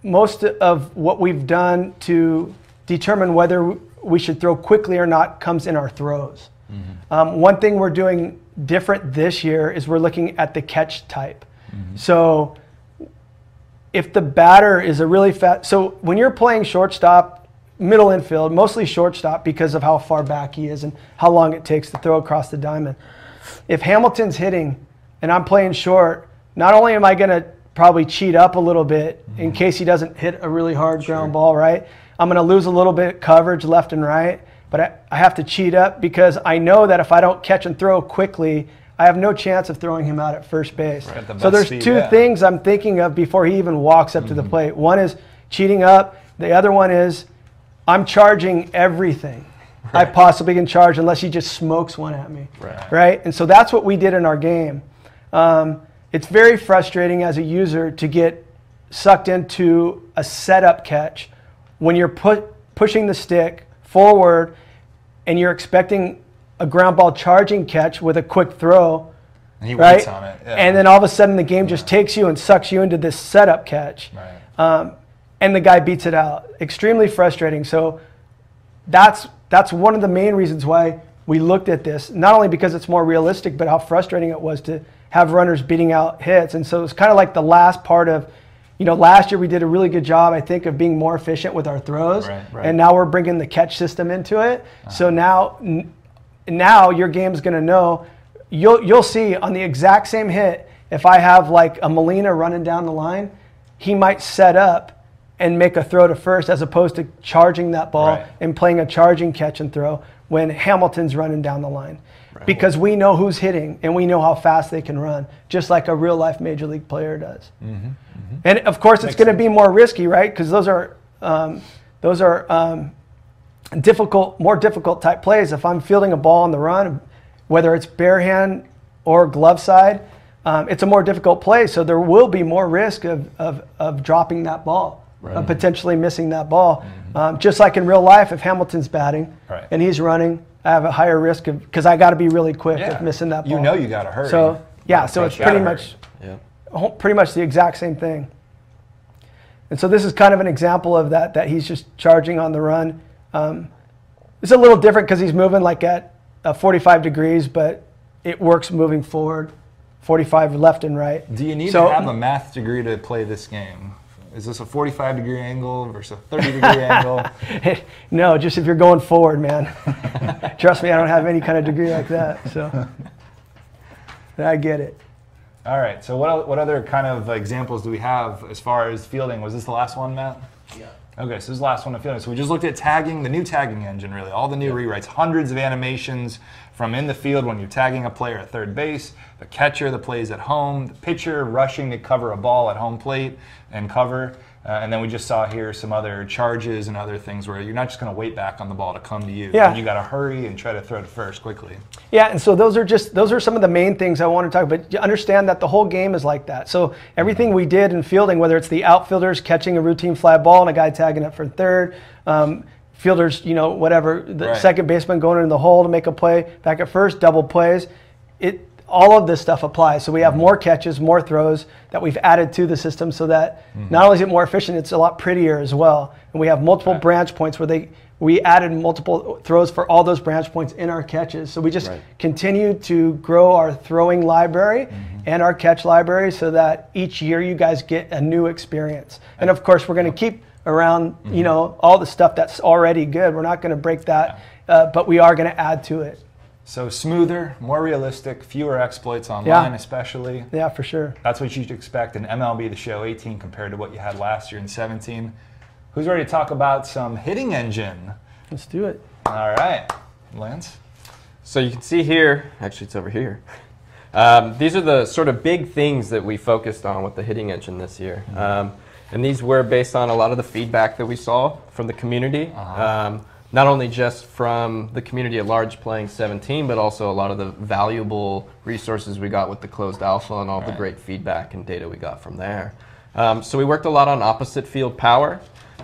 of what we've done to determine whether we should throw quickly or not comes in our throws. One thing we're doing different this year is we're looking at the catch type. So if the batter is a really fast, so when you're playing shortstop, middle infield, mostly shortstop because of how far back he is and how long it takes to throw across the diamond. If Hamilton's hitting and I'm playing short, not only am I going to probably cheat up a little bit in case he doesn't hit a really hard ground ball, right? I'm going to lose a little bit of coverage left and right, but I have to cheat up because I know that if I don't catch and throw quickly, I have no chance of throwing him out at first base. So there's two things I'm thinking of before he even walks up to the plate. One is cheating up. The other one is I'm charging everything I possibly can charge unless he just smokes one at me. Right? And so that's what we did in our game. It's very frustrating as a user to get sucked into a setup catch when you're pushing the stick forward and you're expecting a ground ball charging catch with a quick throw, and he waits on it. And then all of a sudden the game just takes you and sucks you into this setup catch. And the guy beats it out. Extremely frustrating. So that's one of the main reasons why we looked at this, not only because it's more realistic, but how frustrating it was to have runners beating out hits. And so it's kind of like the last part of, last year we did a really good job, I think, of being more efficient with our throws. And now we're bringing the catch system into it. So now your game's going to know, you'll see on the exact same hit, if I have like a Molina running down the line, he might set up and make a throw to first as opposed to charging that ball Right. and playing a charging catch and throw when Hamilton's running down the line. Right. Because we know who's hitting and we know how fast they can run, just like a real life major league player does. And of course, it's going to be more risky, right? Because those are more difficult type plays. If I'm fielding a ball on the run, whether it's bare hand or glove side, it's a more difficult play. So there will be more risk of dropping that ball, of potentially missing that ball. Just like in real life, if Hamilton's batting and he's running, I have a higher risk of, because I got to be really quick of missing that ball. You know you got to hurry. So yeah, so it's pretty much the exact same thing. And so this is kind of an example of that he's just charging on the run. It's a little different because he's moving like at 45 degrees, but it works moving forward, 45 left and right. Do you need to have a math degree to play this game? Is this a 45-degree angle versus a 30-degree angle? No, just if you're going forward, man. Trust me, I don't have any kind of degree like that. So I get it. All right. So what other kind of examples do we have as far as fielding? Was this the last one, Matt? Yeah. Okay, so this is the last one of fielding. So we just looked at tagging, the new tagging engine, really. All the new rewrites, hundreds of animations from in the field when you're tagging a player at third base, the catcher that plays at home, the pitcher rushing to cover a ball at home plate and cover. And then we just saw here some other charges and other things where you're not just going to wait back on the ball to come to you. Yeah. You got to hurry and try to throw to first quickly. Yeah, and so those are some of the main things I want to talk about. But you understand that the whole game is like that. So everything we did in fielding, whether it's the outfielders catching a routine fly ball and a guy tagging it for third, fielders, whatever, the second baseman going in the hole to make a play, back at first, double plays, all of this stuff applies. So we have more catches, more throws that we've added to the system so that not only is it more efficient, it's a lot prettier as well. And we have multiple branch points where we added multiple throws for all those branch points in our catches. So we just continue to grow our throwing library and our catch library so that each year you guys get a new experience. And of course, we're going to keep around, all the stuff that's already good. We're not going to break that, but we are going to add to it. So smoother, more realistic, fewer exploits online especially. Yeah, for sure. That's what you should expect in MLB The Show 18 compared to what you had last year in 17. Who's ready to talk about some hitting engine? Let's do it. All right, Lance. So you can see here, actually it's over here. These are the sort of big things that we focused on with the hitting engine this year. And these were based on a lot of the feedback that we saw from the community. Not only just from the community at large playing 17, but also a lot of the valuable resources we got with the closed alpha and all the great feedback and data we got from there. So we worked a lot on opposite field power.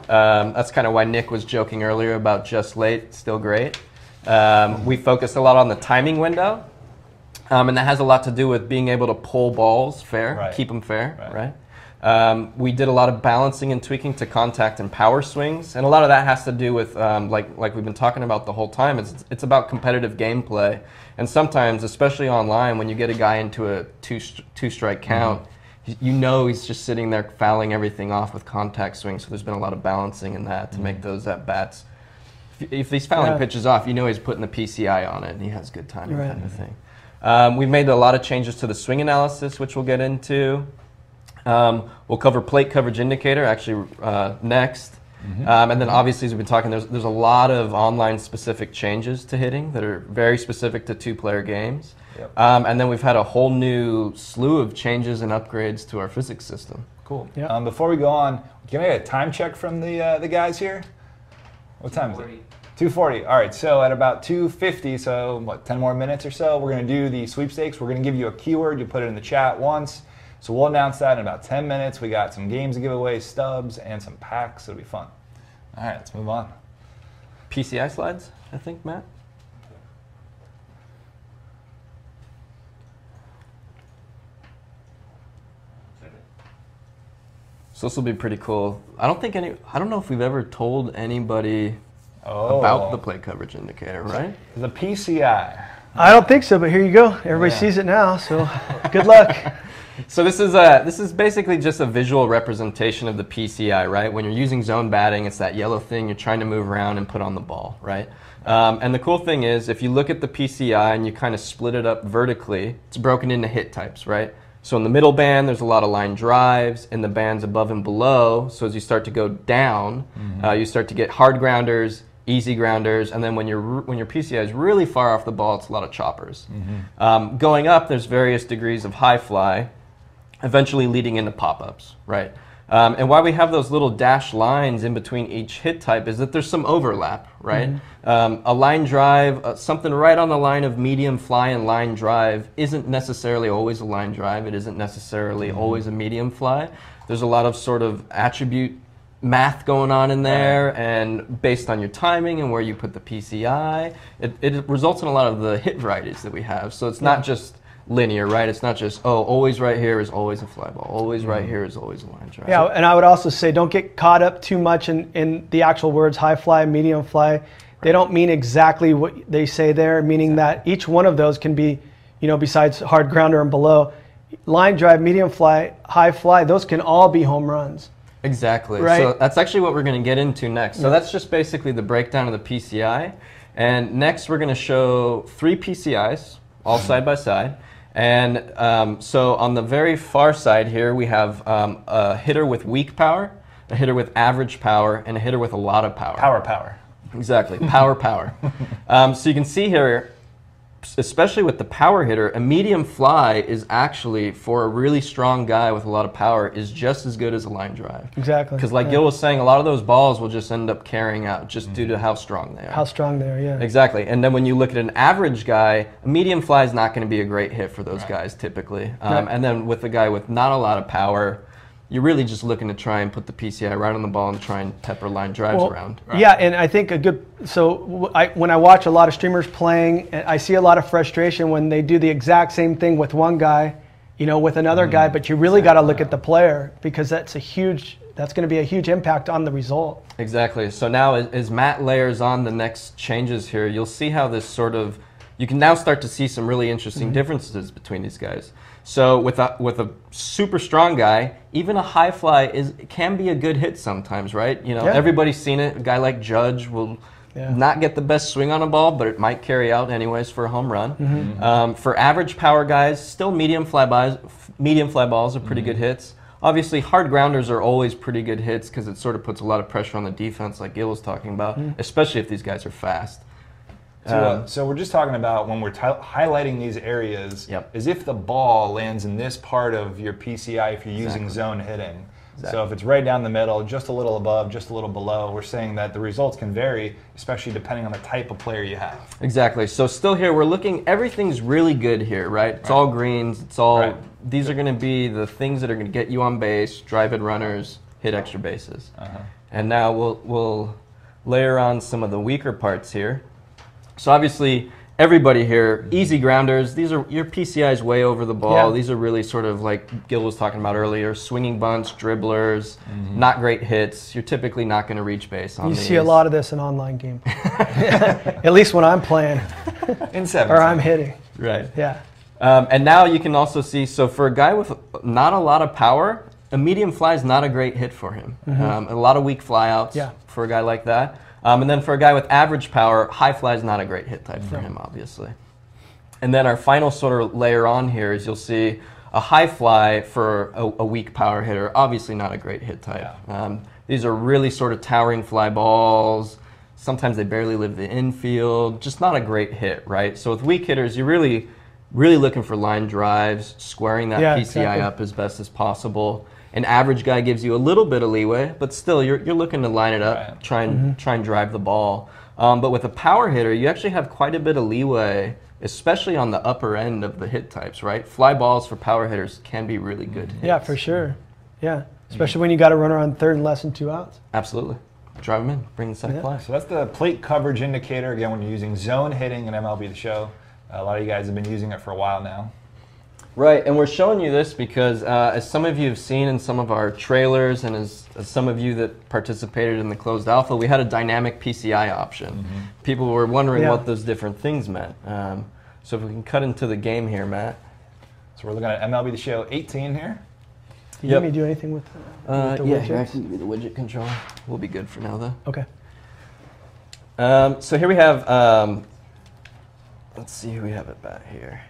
That's kind of why Nick was joking earlier about just late, still great. We focused a lot on the timing window. And that has a lot to do with being able to pull balls fair, keep them fair, right? We did a lot of balancing and tweaking to contact and power swings, and a lot of that has to do with, like we've been talking about the whole time, it's about competitive gameplay. And sometimes, especially online, when you get a guy into a two-strike count, he's just sitting there fouling everything off with contact swings, so there's been a lot of balancing in that to make those at-bats. If he's fouling pitches off, he's putting the PCI on it, and he has good timing kind of thing. We've made a lot of changes to the swing analysis, which we'll get into. We'll cover plate coverage indicator actually next. And then obviously, as we've been talking, there's a lot of online specific changes to hitting that are very specific to two-player games. And then we've had a whole new slew of changes and upgrades to our physics system. Cool. Before we go on, can I get a time check from the guys here? What time is it? 2:40. All right, so at about 2:50, so what, 10 more minutes or so, we're going to do the sweepstakes. We're going to give you a keyword. You put it in the chat once. So we'll announce that in about 10 minutes. We got some games to give away, stubs, and some packs. It'll be fun. All right, let's move on. PCI slides, I think, Matt? So this will be pretty cool. I don't know if we've ever told anybody about the plate coverage indicator, right? The PCI. I don't think so, but here you go. Everybody sees it now, so good luck. So this is basically just a visual representation of the PCI, right? When you're using zone batting, it's that yellow thing you're trying to move around and put on the ball, right? And the cool thing is, if you look at the PCI and you kind of split it up vertically, it's broken into hit types, right? So in the middle band, there's a lot of line drives. In the bands above and below, so as you start to go down, you start to get hard grounders, easy grounders, and then when your PCI is really far off the ball, it's a lot of choppers. Going up, there's various degrees of high fly, eventually leading into pop-ups, right? And why we have those little dashed lines in between each hit type is that there's some overlap, right? A line drive, something right on the line of medium fly and line drive isn't necessarily always a line drive. It isn't necessarily always a medium fly. There's a lot of sort of attribute math going on in there, and based on your timing and where you put the PCI, it results in a lot of the hit varieties that we have. So it's not just linear, right? It's not just, oh, always right here is always a fly ball. Always right here is always a line drive. Yeah, and I would also say don't get caught up too much in the actual words high fly, medium fly. They don't mean exactly what they say there, meaning that each one of those can be, besides hard grounder and below, line drive, medium fly, high fly, those can all be home runs. Exactly. Right? So that's actually what we're going to get into next. So that's just basically the breakdown of the PCI. And next we're going to show 3 PCIs, all side by side. And so on the very far side here, we have a hitter with weak power, a hitter with average power, and a hitter with a lot of power. Power. Exactly, power. So you can see here, especially with the power hitter, a medium fly is actually, for a really strong guy with a lot of power, is just as good as a line drive. Exactly. Because like Gil was saying, a lot of those balls will just end up carrying out just due to how strong they are. How strong they are, yeah. Exactly. And then when you look at an average guy, a medium fly is not going to be a great hit for those guys typically. And then with a guy with not a lot of power, you're really just looking to try and put the PCI right on the ball and try and pepper line drives around. Yeah, and I think when I watch a lot of streamers playing, I see a lot of frustration when they do the exact same thing with one guy, with another guy, but you really got to look at the player, because that's going to be a huge impact on the result. Exactly. So now as Matt layers on the next changes here, you'll see how this you can now start to see some really interesting differences between these guys. So with a super strong guy, even a high fly can be a good hit sometimes, right? Everybody's seen it. A guy like Judge will not get the best swing on a ball, but it might carry out anyways for a home run. For average power guys, still medium fly balls are pretty good hits. Obviously, hard grounders are always pretty good hits because it sort of puts a lot of pressure on the defense, like Gil was talking about, especially if these guys are fast. So we're just talking about when we're highlighting these areas, is if the ball lands in this part of your PCI if you're using zone hitting. So if it's right down the middle, just a little above, just a little below, we're saying that the results can vary, especially depending on the type of player you have. Exactly. So still here, we're looking, everything's really good here, right? It's all greens. It's all, these are going to be the things that are going to get you on base, drive in runners, hit extra bases. And now we'll layer on some of the weaker parts here. So obviously, everybody here, easy grounders. These are your PCI's way over the ball. These are really sort of like Gil was talking about earlier, swinging bunts, dribblers, not great hits. You're typically not going to reach base on these. You see a lot of this in online games. At least when I'm playing. In 7. Or I'm hitting. Right. Yeah. And now you can also see, so for a guy with not a lot of power, a medium fly is not a great hit for him. A lot of weak flyouts for a guy like that. And then for a guy with average power, high fly is not a great hit type for him, obviously. And then our final sort of layer on here is you'll see a high fly for a weak power hitter, obviously not a great hit type. These are really sort of towering fly balls. Sometimes they barely leave the infield. Just not a great hit, right? So with weak hitters, you're really looking for line drives, squaring that PCI up as best as possible. An average guy gives you a little bit of leeway, but still you're looking to line it up, try and drive the ball. But with a power hitter, you actually have quite a bit of leeway, especially on the upper end of the hit types, right? Fly balls for power hitters can be really good hits. Yeah, for sure. Yeah, especially when you got a runner on third and less than 2 outs. Absolutely. Drive them in, bring the second fly. So that's the plate coverage indicator, again, when you're using zone hitting in MLB The Show. A lot of you guys have been using it for a while now. Right, and we're showing you this because as some of you have seen in some of our trailers and as some of you that participated in the closed alpha, we had a dynamic PCI option. People were wondering what those different things meant. So if we can cut into the game here, Matt. So we're looking at MLB The Show 18 here. Do you need me to do anything with the widgets? Yeah, I can give you the widget control. We'll be good for now, though. Okay. So here we have, let's see who we have it back here.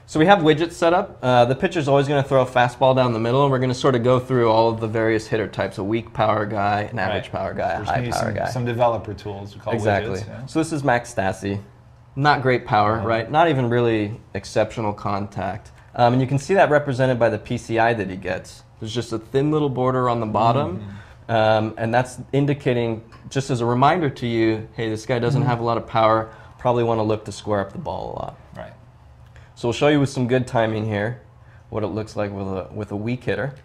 So we have widgets set up. The pitcher's always going to throw a fastball down the middle, and we're going to sort of go through all of the various hitter types: a weak power guy, an average power guy, a high power guy. Some developer tools we call exactly. widgets. Yeah. So this is Max Stassi. Not great power, right? Not even really exceptional contact. And you can see that represented by the PCI that he gets. There's just a thin little border on the bottom, and that's indicating, just as a reminder to you, hey, this guy doesn't have a lot of power. Probably want to look to square up the ball a lot. Right. So we'll show you with some good timing here what it looks like with a weak hitter.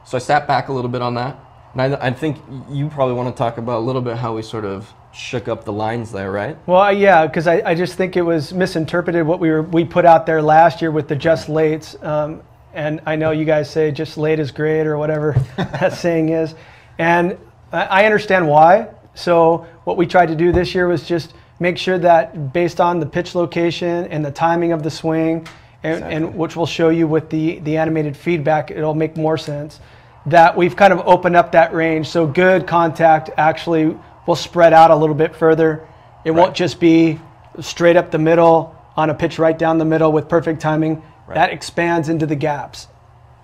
So I sat back a little bit on that. And I think you probably want to talk about a little bit how we sort of shook up the lines there, right? Well, yeah, because I just think it was misinterpreted what we put out there last year with the just lates. And I know you guys say just late is great or whatever that saying is. And I understand why. So what we tried to do this year was just make sure that based on the pitch location and the timing of the swing, and which we'll show you with the animated feedback, it'll make more sense, that we've kind of opened up that range. So good contact actually will spread out a little bit further. It won't just be straight up the middle on a pitch right down the middle with perfect timing. That expands into the gaps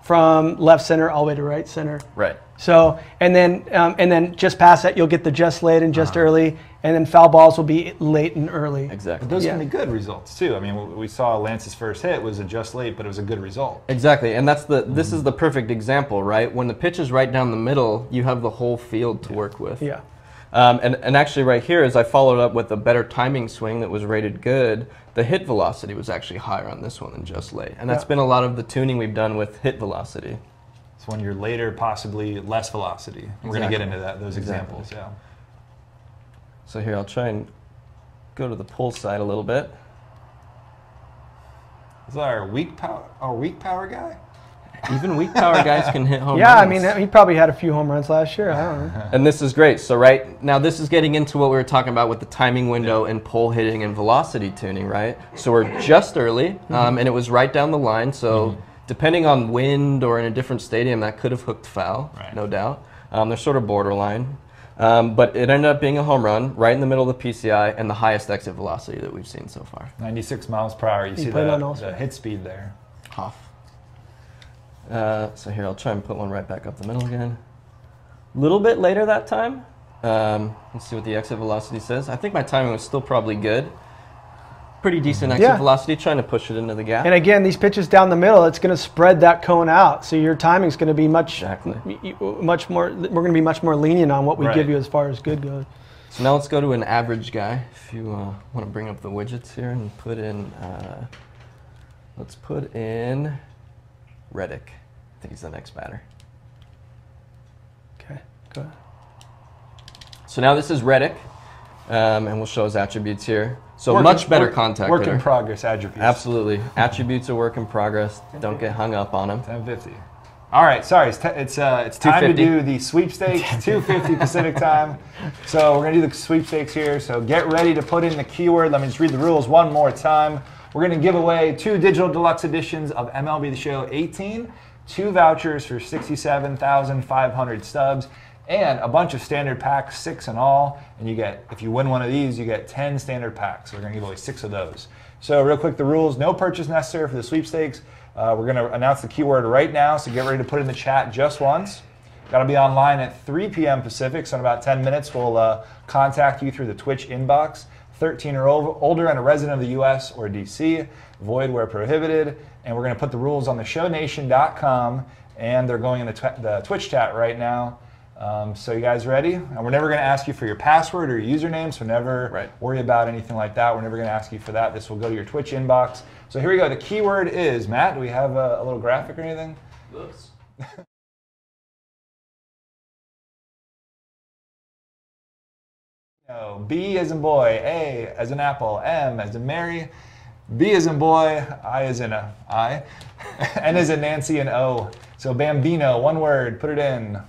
from left center all the way to right center. Right. So, and then just past that, you'll get the just late and just early, and then foul balls will be late and early. Exactly. But those can be good results too. I mean, we saw Lance's first hit was a just late, but it was a good result. Exactly, and that's this is the perfect example, right? When the pitch is right down the middle, you have the whole field to work with. Yeah. And actually right here, as I followed up with a better timing swing that was rated good, the hit velocity was actually higher on this one than just late. And that's been a lot of the tuning we've done with hit velocity. So when you're later, possibly less velocity. We're going to get into those examples. Yeah. So here, I'll try and go to the pull side a little bit. Is that our weak power guy? Even weak power guys can hit home runs. Yeah, I mean, he probably had a few home runs last year. I don't know. And this is great. So right now, this is getting into what we were talking about with the timing window and pull hitting and velocity tuning, right? So we're just early, and it was right down the line. So depending on wind or in a different stadium, that could have hooked foul, no doubt. They're sort of borderline. But it ended up being a home run right in the middle of the PCI and the highest exit velocity that we've seen so far. 96 miles per hour. You see the hit speed there. Off. So here, I'll try and put one right back up the middle again. A little bit later that time. Let's see what the exit velocity says. I think my timing was still probably good. Pretty decent exit velocity, trying to push it into the gap. And again, these pitches down the middle, it's going to spread that cone out. So your timing's going to be much more, we're going to be much more lenient on what we give you as far as good goes. So now let's go to an average guy. If you want to bring up the widgets here and put in, let's put in Reddick. I think he's the next batter. Okay, go ahead. So now this is Reddick, and we'll show his attributes here. So much better contact. Work in progress attributes. Absolutely. Attributes are work in progress. Don't get hung up on them. 10:50. All right, sorry, it's time to do the sweepstakes, 2:50 Pacific time. So we're going to do the sweepstakes here. So get ready to put in the keyword. Let me just read the rules one more time. We're going to give away 2 digital deluxe editions of MLB The Show 18, 2 vouchers for 67,500 stubs, and a bunch of standard packs, 6 in all. And you get, if you win one of these, you get 10 standard packs. So we're going to give away 6 of those. So real quick, the rules: no purchase necessary for the sweepstakes. We're going to announce the keyword right now, so get ready to put it in the chat just once. Got to be online at 3 p.m. Pacific, so in about 10 minutes we'll contact you through the Twitch inbox. 13 or older and a resident of the U.S. or D.C., void where prohibited. And we're going to put the rules on theshownation.com, and they're going in the Twitch chat right now. So you guys ready? And we're never going to ask you for your password or your username, so never worry about anything like that. We're never going to ask you for that. This will go to your Twitch inbox. So here we go. The keyword is, Matt, do we have a little graphic or anything? Whoops. No, B as in boy, A as in apple, M as in Mary, B as in boy, I as in I, N as in Nancy, and O. So Bambino, one word, put it in.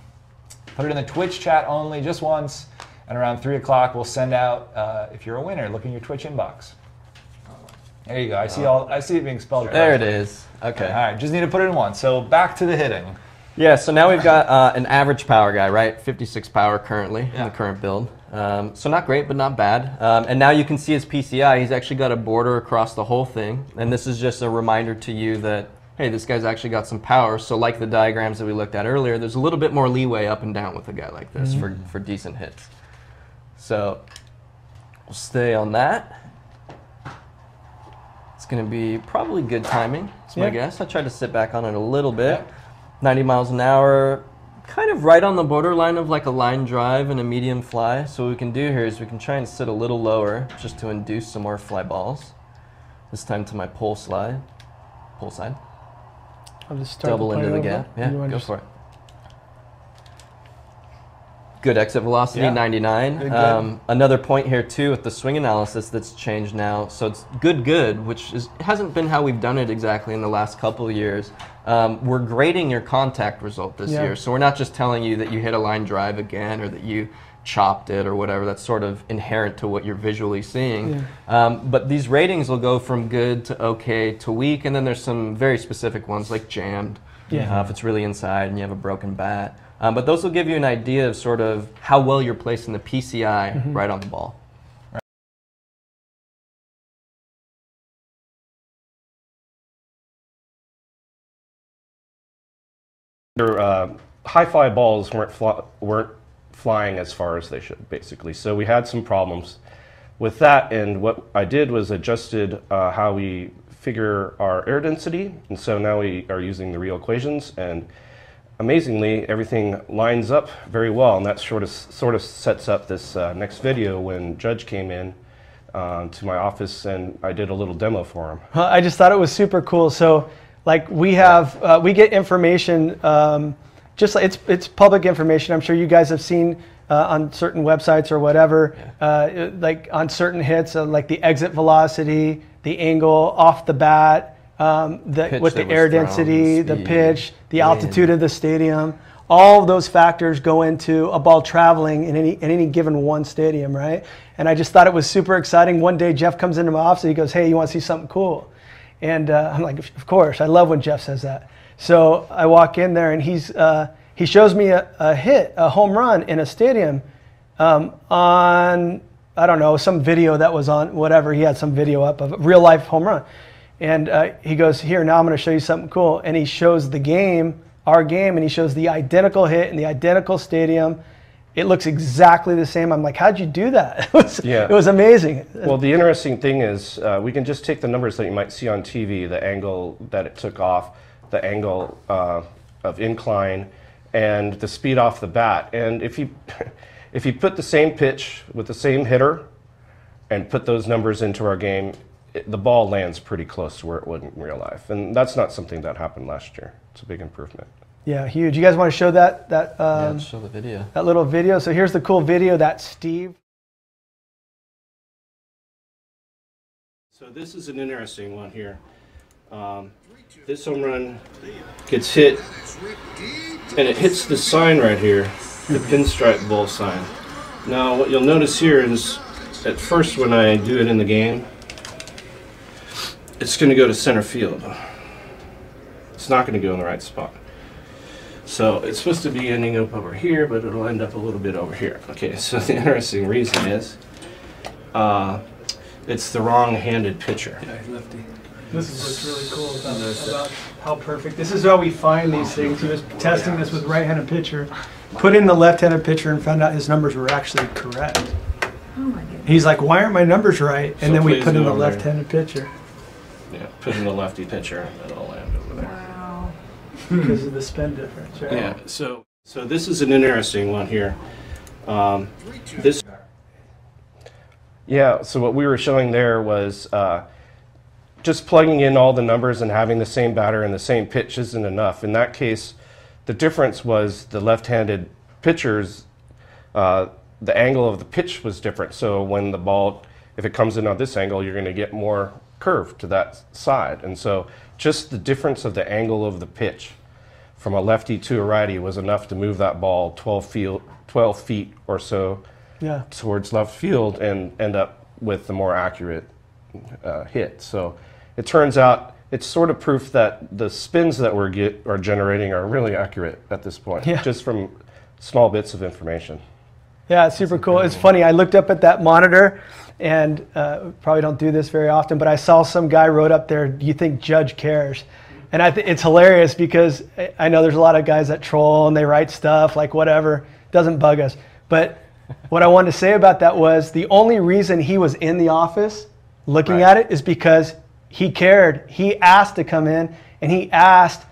Put it in the Twitch chat only, just once, and around 3 o'clock we'll send out, if you're a winner, look in your Twitch inbox. There you go, I see it being spelled correctly. There it is, okay. All right, just need to put it in once. So back to the hitting. Yeah, so now we've got an average power guy, right? 56 power currently in the current build. So not great, but not bad. And now you can see his PCI. He's actually got a border across the whole thing. And this is just a reminder to you that, hey, this guy's actually got some power. So like the diagrams that we looked at earlier, there's a little bit more leeway up and down with a guy like this for decent hits. So we'll stay on that. It's going to be probably good timing, is my guess. I tried to sit back on it a little bit. 90 miles an hour, kind of right on the borderline of like a line drive and a medium fly. So what we can do here is we can try and sit a little lower just to induce some more fly balls. This time to my pull side. I'll just start Double into the gap. Yeah, go for it. Good exit velocity, 99. Good. Another point here too with the swing analysis that's changed now. So it's good, which hasn't been how we've done it exactly in the last couple of years. We're grading your contact result this year. So we're not just telling you that you hit a line drive again or that you chopped it or whatever. That's sort of inherent to what you're visually seeing. But these ratings will go from good to okay to weak, and then there's some very specific ones like jammed, if it's really inside and you have a broken bat. But those will give you an idea of sort of how well you're placing the PCI right on the ball. High fly balls weren't flying as far as they should, basically. So we had some problems with that, and what I did was adjusted how we figure our air density, and so now we are using the real equations, and amazingly everything lines up very well, and that sort of sets up this next video when Judge came in to my office and I did a little demo for him. I just thought it was super cool. So like we have, we get information, just like it's public information. I'm sure you guys have seen on certain websites or whatever, like on certain hits, like the exit velocity, the angle off the bat, with the air density, the pitch, the altitude of the stadium. All of those factors go into a ball traveling in any given one stadium, right? And I just thought it was super exciting. One day Jeff comes into my office and he goes, "Hey, you want to see something cool?" And I'm like, "Of course." I love when Jeff says that. So I walk in there and he shows me a hit, a home run in a stadium on, I don't know, some video that was on whatever. He had some video up of a real life home run. And he goes, "Here, now I'm going to show you something cool." And he shows the game, our game, and he shows the identical hit in the identical stadium. It looks exactly the same. I'm like, "How'd you do that?" It was amazing. Well, the interesting thing is we can just take the numbers that you might see on TV, the angle that it took off, the angle of incline, and the speed off the bat. And if you put the same pitch with the same hitter and put those numbers into our game, the ball lands pretty close to where it would in real life. And that's not something that happened last year. It's a big improvement. Yeah, huge. You guys want to show that show the video. That little video? So here's the cool video that Steve. So this is an interesting one here. This home run gets hit, and it hits the sign right here, the pinstripe bull sign. Now what you'll notice here is, at first when I do it in the game, it's going to go to center field. It's not going to go in the right spot. So it's supposed to be ending up over here, but it'll end up a little bit over here. Okay, so the interesting reason is it's the wrong-handed pitcher. Yeah, he's lefty. This is what's really cool about how perfect. This is how we find these things. He was testing this with right-handed pitcher, put in the left-handed pitcher, and found out his numbers were actually correct. Oh my goodness. He's like, "Why aren't my numbers right?" And then we put in the left-handed pitcher. Yeah, put in the lefty pitcher, and it'll land over there. Wow. Because of the spin difference, right? Yeah, so this is an interesting one here. Yeah, so what we were showing there was just plugging in all the numbers and having the same batter and the same pitch isn't enough. In that case, the difference was the left-handed pitchers, the angle of the pitch was different. So when the ball, if it comes in on this angle, you're going to get more curve to that side. And so just the difference of the angle of the pitch from a lefty to a righty was enough to move that ball 12 feet or so towards left field and end up with the more accurate hit. So it turns out it's sort of proof that the spins that are generating are really accurate at this point, just from small bits of information. Yeah, it's super cool. It's funny. I looked up at that monitor, and probably don't do this very often, but I saw some guy wrote up there, "Do you think Judge cares?" And it's hilarious because I know there's a lot of guys that troll and they write stuff like whatever. Doesn't bug us. But what I wanted to say about that was the only reason he was in the office looking at it is because he cared. He asked to come in, and he asked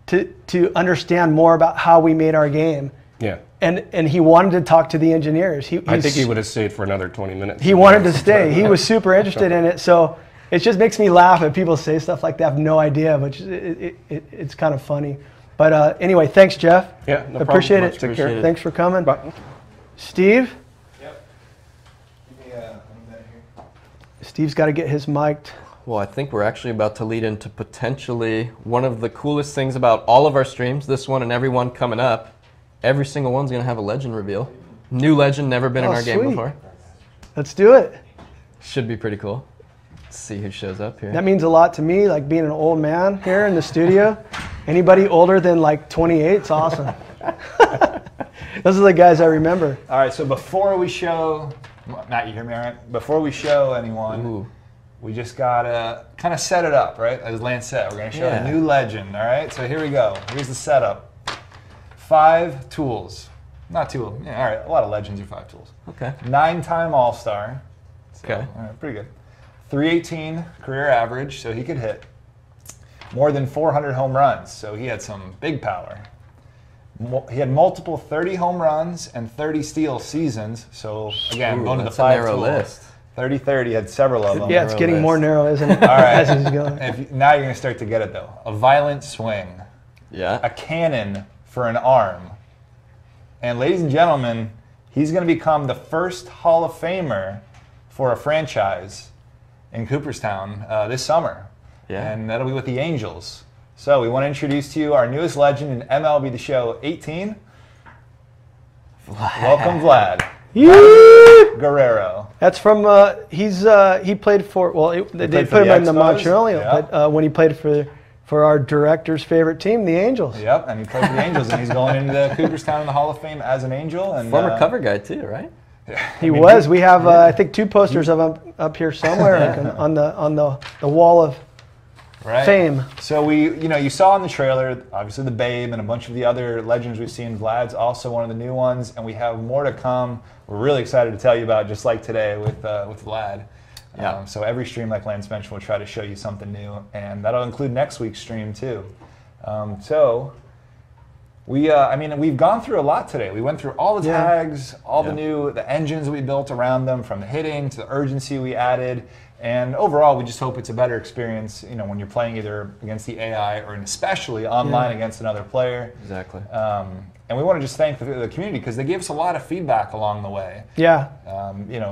to understand more about how we made our game. Yeah. And he wanted to talk to the engineers. I think he would have stayed for another 20 minutes. He wanted to stay. He was super interested in it. So it just makes me laugh when people say stuff like that. I have no idea, but it's kind of funny. But anyway, thanks, Jeff. Yeah, no problem. Appreciate it. Take care. Thanks for coming. Bye. Steve? Yep. Give me a minute here. Steve's got to get his mic'd. Well, I think we're actually about to lead into potentially one of the coolest things about all of our streams, this one and every one coming up. Every single one's going to have a legend reveal. New legend, never been in our game before. Let's do it. Should be pretty cool. Let's see who shows up here. That means a lot to me, like being an old man here in the studio. Anybody older than like 28, it's awesome. Those are the guys I remember. All right, so before we show, Matt, you hear me all right? Before we show anyone, we just got to kind of set it up, right? As Lance said, we're going to show a new legend, all right? So here we go. Here's the setup. 5 tools. Not too, yeah, all right, a lot of legends are 5 tools. Okay. 9-time All-Star. So, okay. All right, pretty good. 318 career average, so he could hit. More than 400 home runs, so he had some big power. He had multiple 30 home runs and 30 steal seasons, so again, going to the 5 narrow tools. List. 30-30, had several of them. Yeah, it's getting more narrow, isn't it? All right. As he's going. Now you're going to start to get it, though. A violent swing. Yeah. A cannon for an arm. And ladies and gentlemen, he's going to become the first Hall of Famer for a franchise in Cooperstown this summer. Yeah. And that'll be with the Angels. So we want to introduce to you our newest legend in MLB The Show 18. Welcome, Vlad. Guerrero. That's from, he played for, well, they put him in the Montreal, but when he played for our director's favorite team, the Angels. Yep, and he played for the Angels, and he's going into Cooperstown in the Hall of Fame as an Angel. And former cover guy too, right? He was. We have, I think, 2 posters of him up here somewhere, like on the wall of fame. So you saw in the trailer, obviously the Babe and a bunch of the other legends we've seen. Vlad's also one of the new ones, and we have more to come. We're really excited to tell you about, just like today with Vlad. Yeah. So every stream, like Lance mentioned, we'll try to show you something new, and that'll include next week's stream too. We've gone through a lot today. We went through all the tags, all the engines we built around them, from the hitting to the urgency we added, and overall, we just hope it's a better experience, when you're playing either against the AI or especially online against another player. Exactly. And we want to just thank the community because they gave us a lot of feedback along the way. Yeah.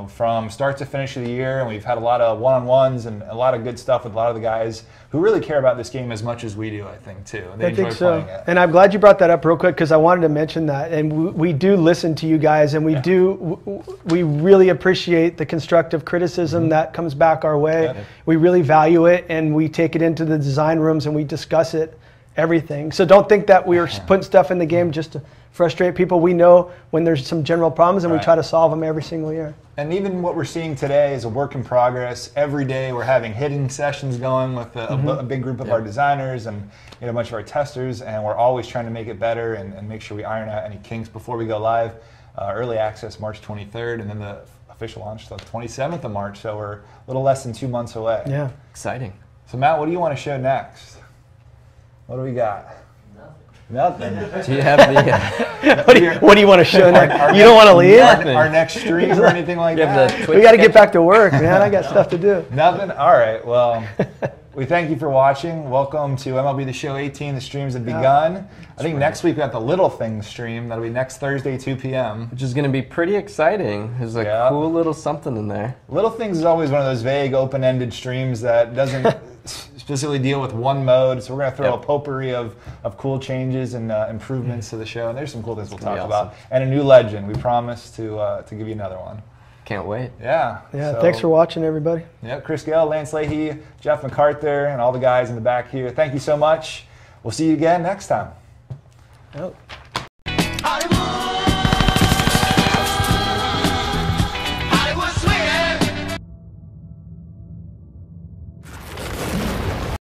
From start to finish of the year, and we've had a lot of one-on-ones and a lot of good stuff with a lot of the guys who really care about this game as much as we do, I think, too. And they enjoy playing it. And I'm glad you brought that up real quick because I wanted to mention that. And we do listen to you guys, and we really appreciate the constructive criticism that comes back our way. Yeah. We really value it, and we take it into the design rooms and we discuss it. Everything. So don't think that we're putting stuff in the game just to frustrate people. We know when there's some general problems, and we try to solve them every single year. And even what we're seeing today is a work in progress. Every day we're having hitting sessions going with a big group of our designers and a bunch of our testers, and we're always trying to make it better and make sure we iron out any kinks before we go live. Early access March 23rd, and then the official launch the 27th of March, so we're a little less than 2 months away. Yeah. Exciting. So Matt, what do you want to show next? What do we got? Nothing. Do you have the? What do you want to show next? You don't want to leave? Our next stream or anything like that? We got to get back to work, man. I got stuff to do. Nothing? All right. Well, we thank you for watching. Welcome to MLB The Show 18. The streams have begun. I think next week we got the Little Things stream. That'll be next Thursday, 2 p.m. Which is going to be pretty exciting. There's a cool little something in there. Little Things is always one of those vague, open-ended streams that doesn't specifically deal with one mode. So we're going to throw a potpourri of cool changes and improvements to the show. And there's some cool things we'll talk about. And a new legend. We promise to give you another one. Can't wait. Yeah. Yeah, so- thanks for watching, everybody. Yep, Chris Gale, Lance Leahy, Jeff MacArthur, and all the guys in the back here. Thank you so much. We'll see you again next time. Out.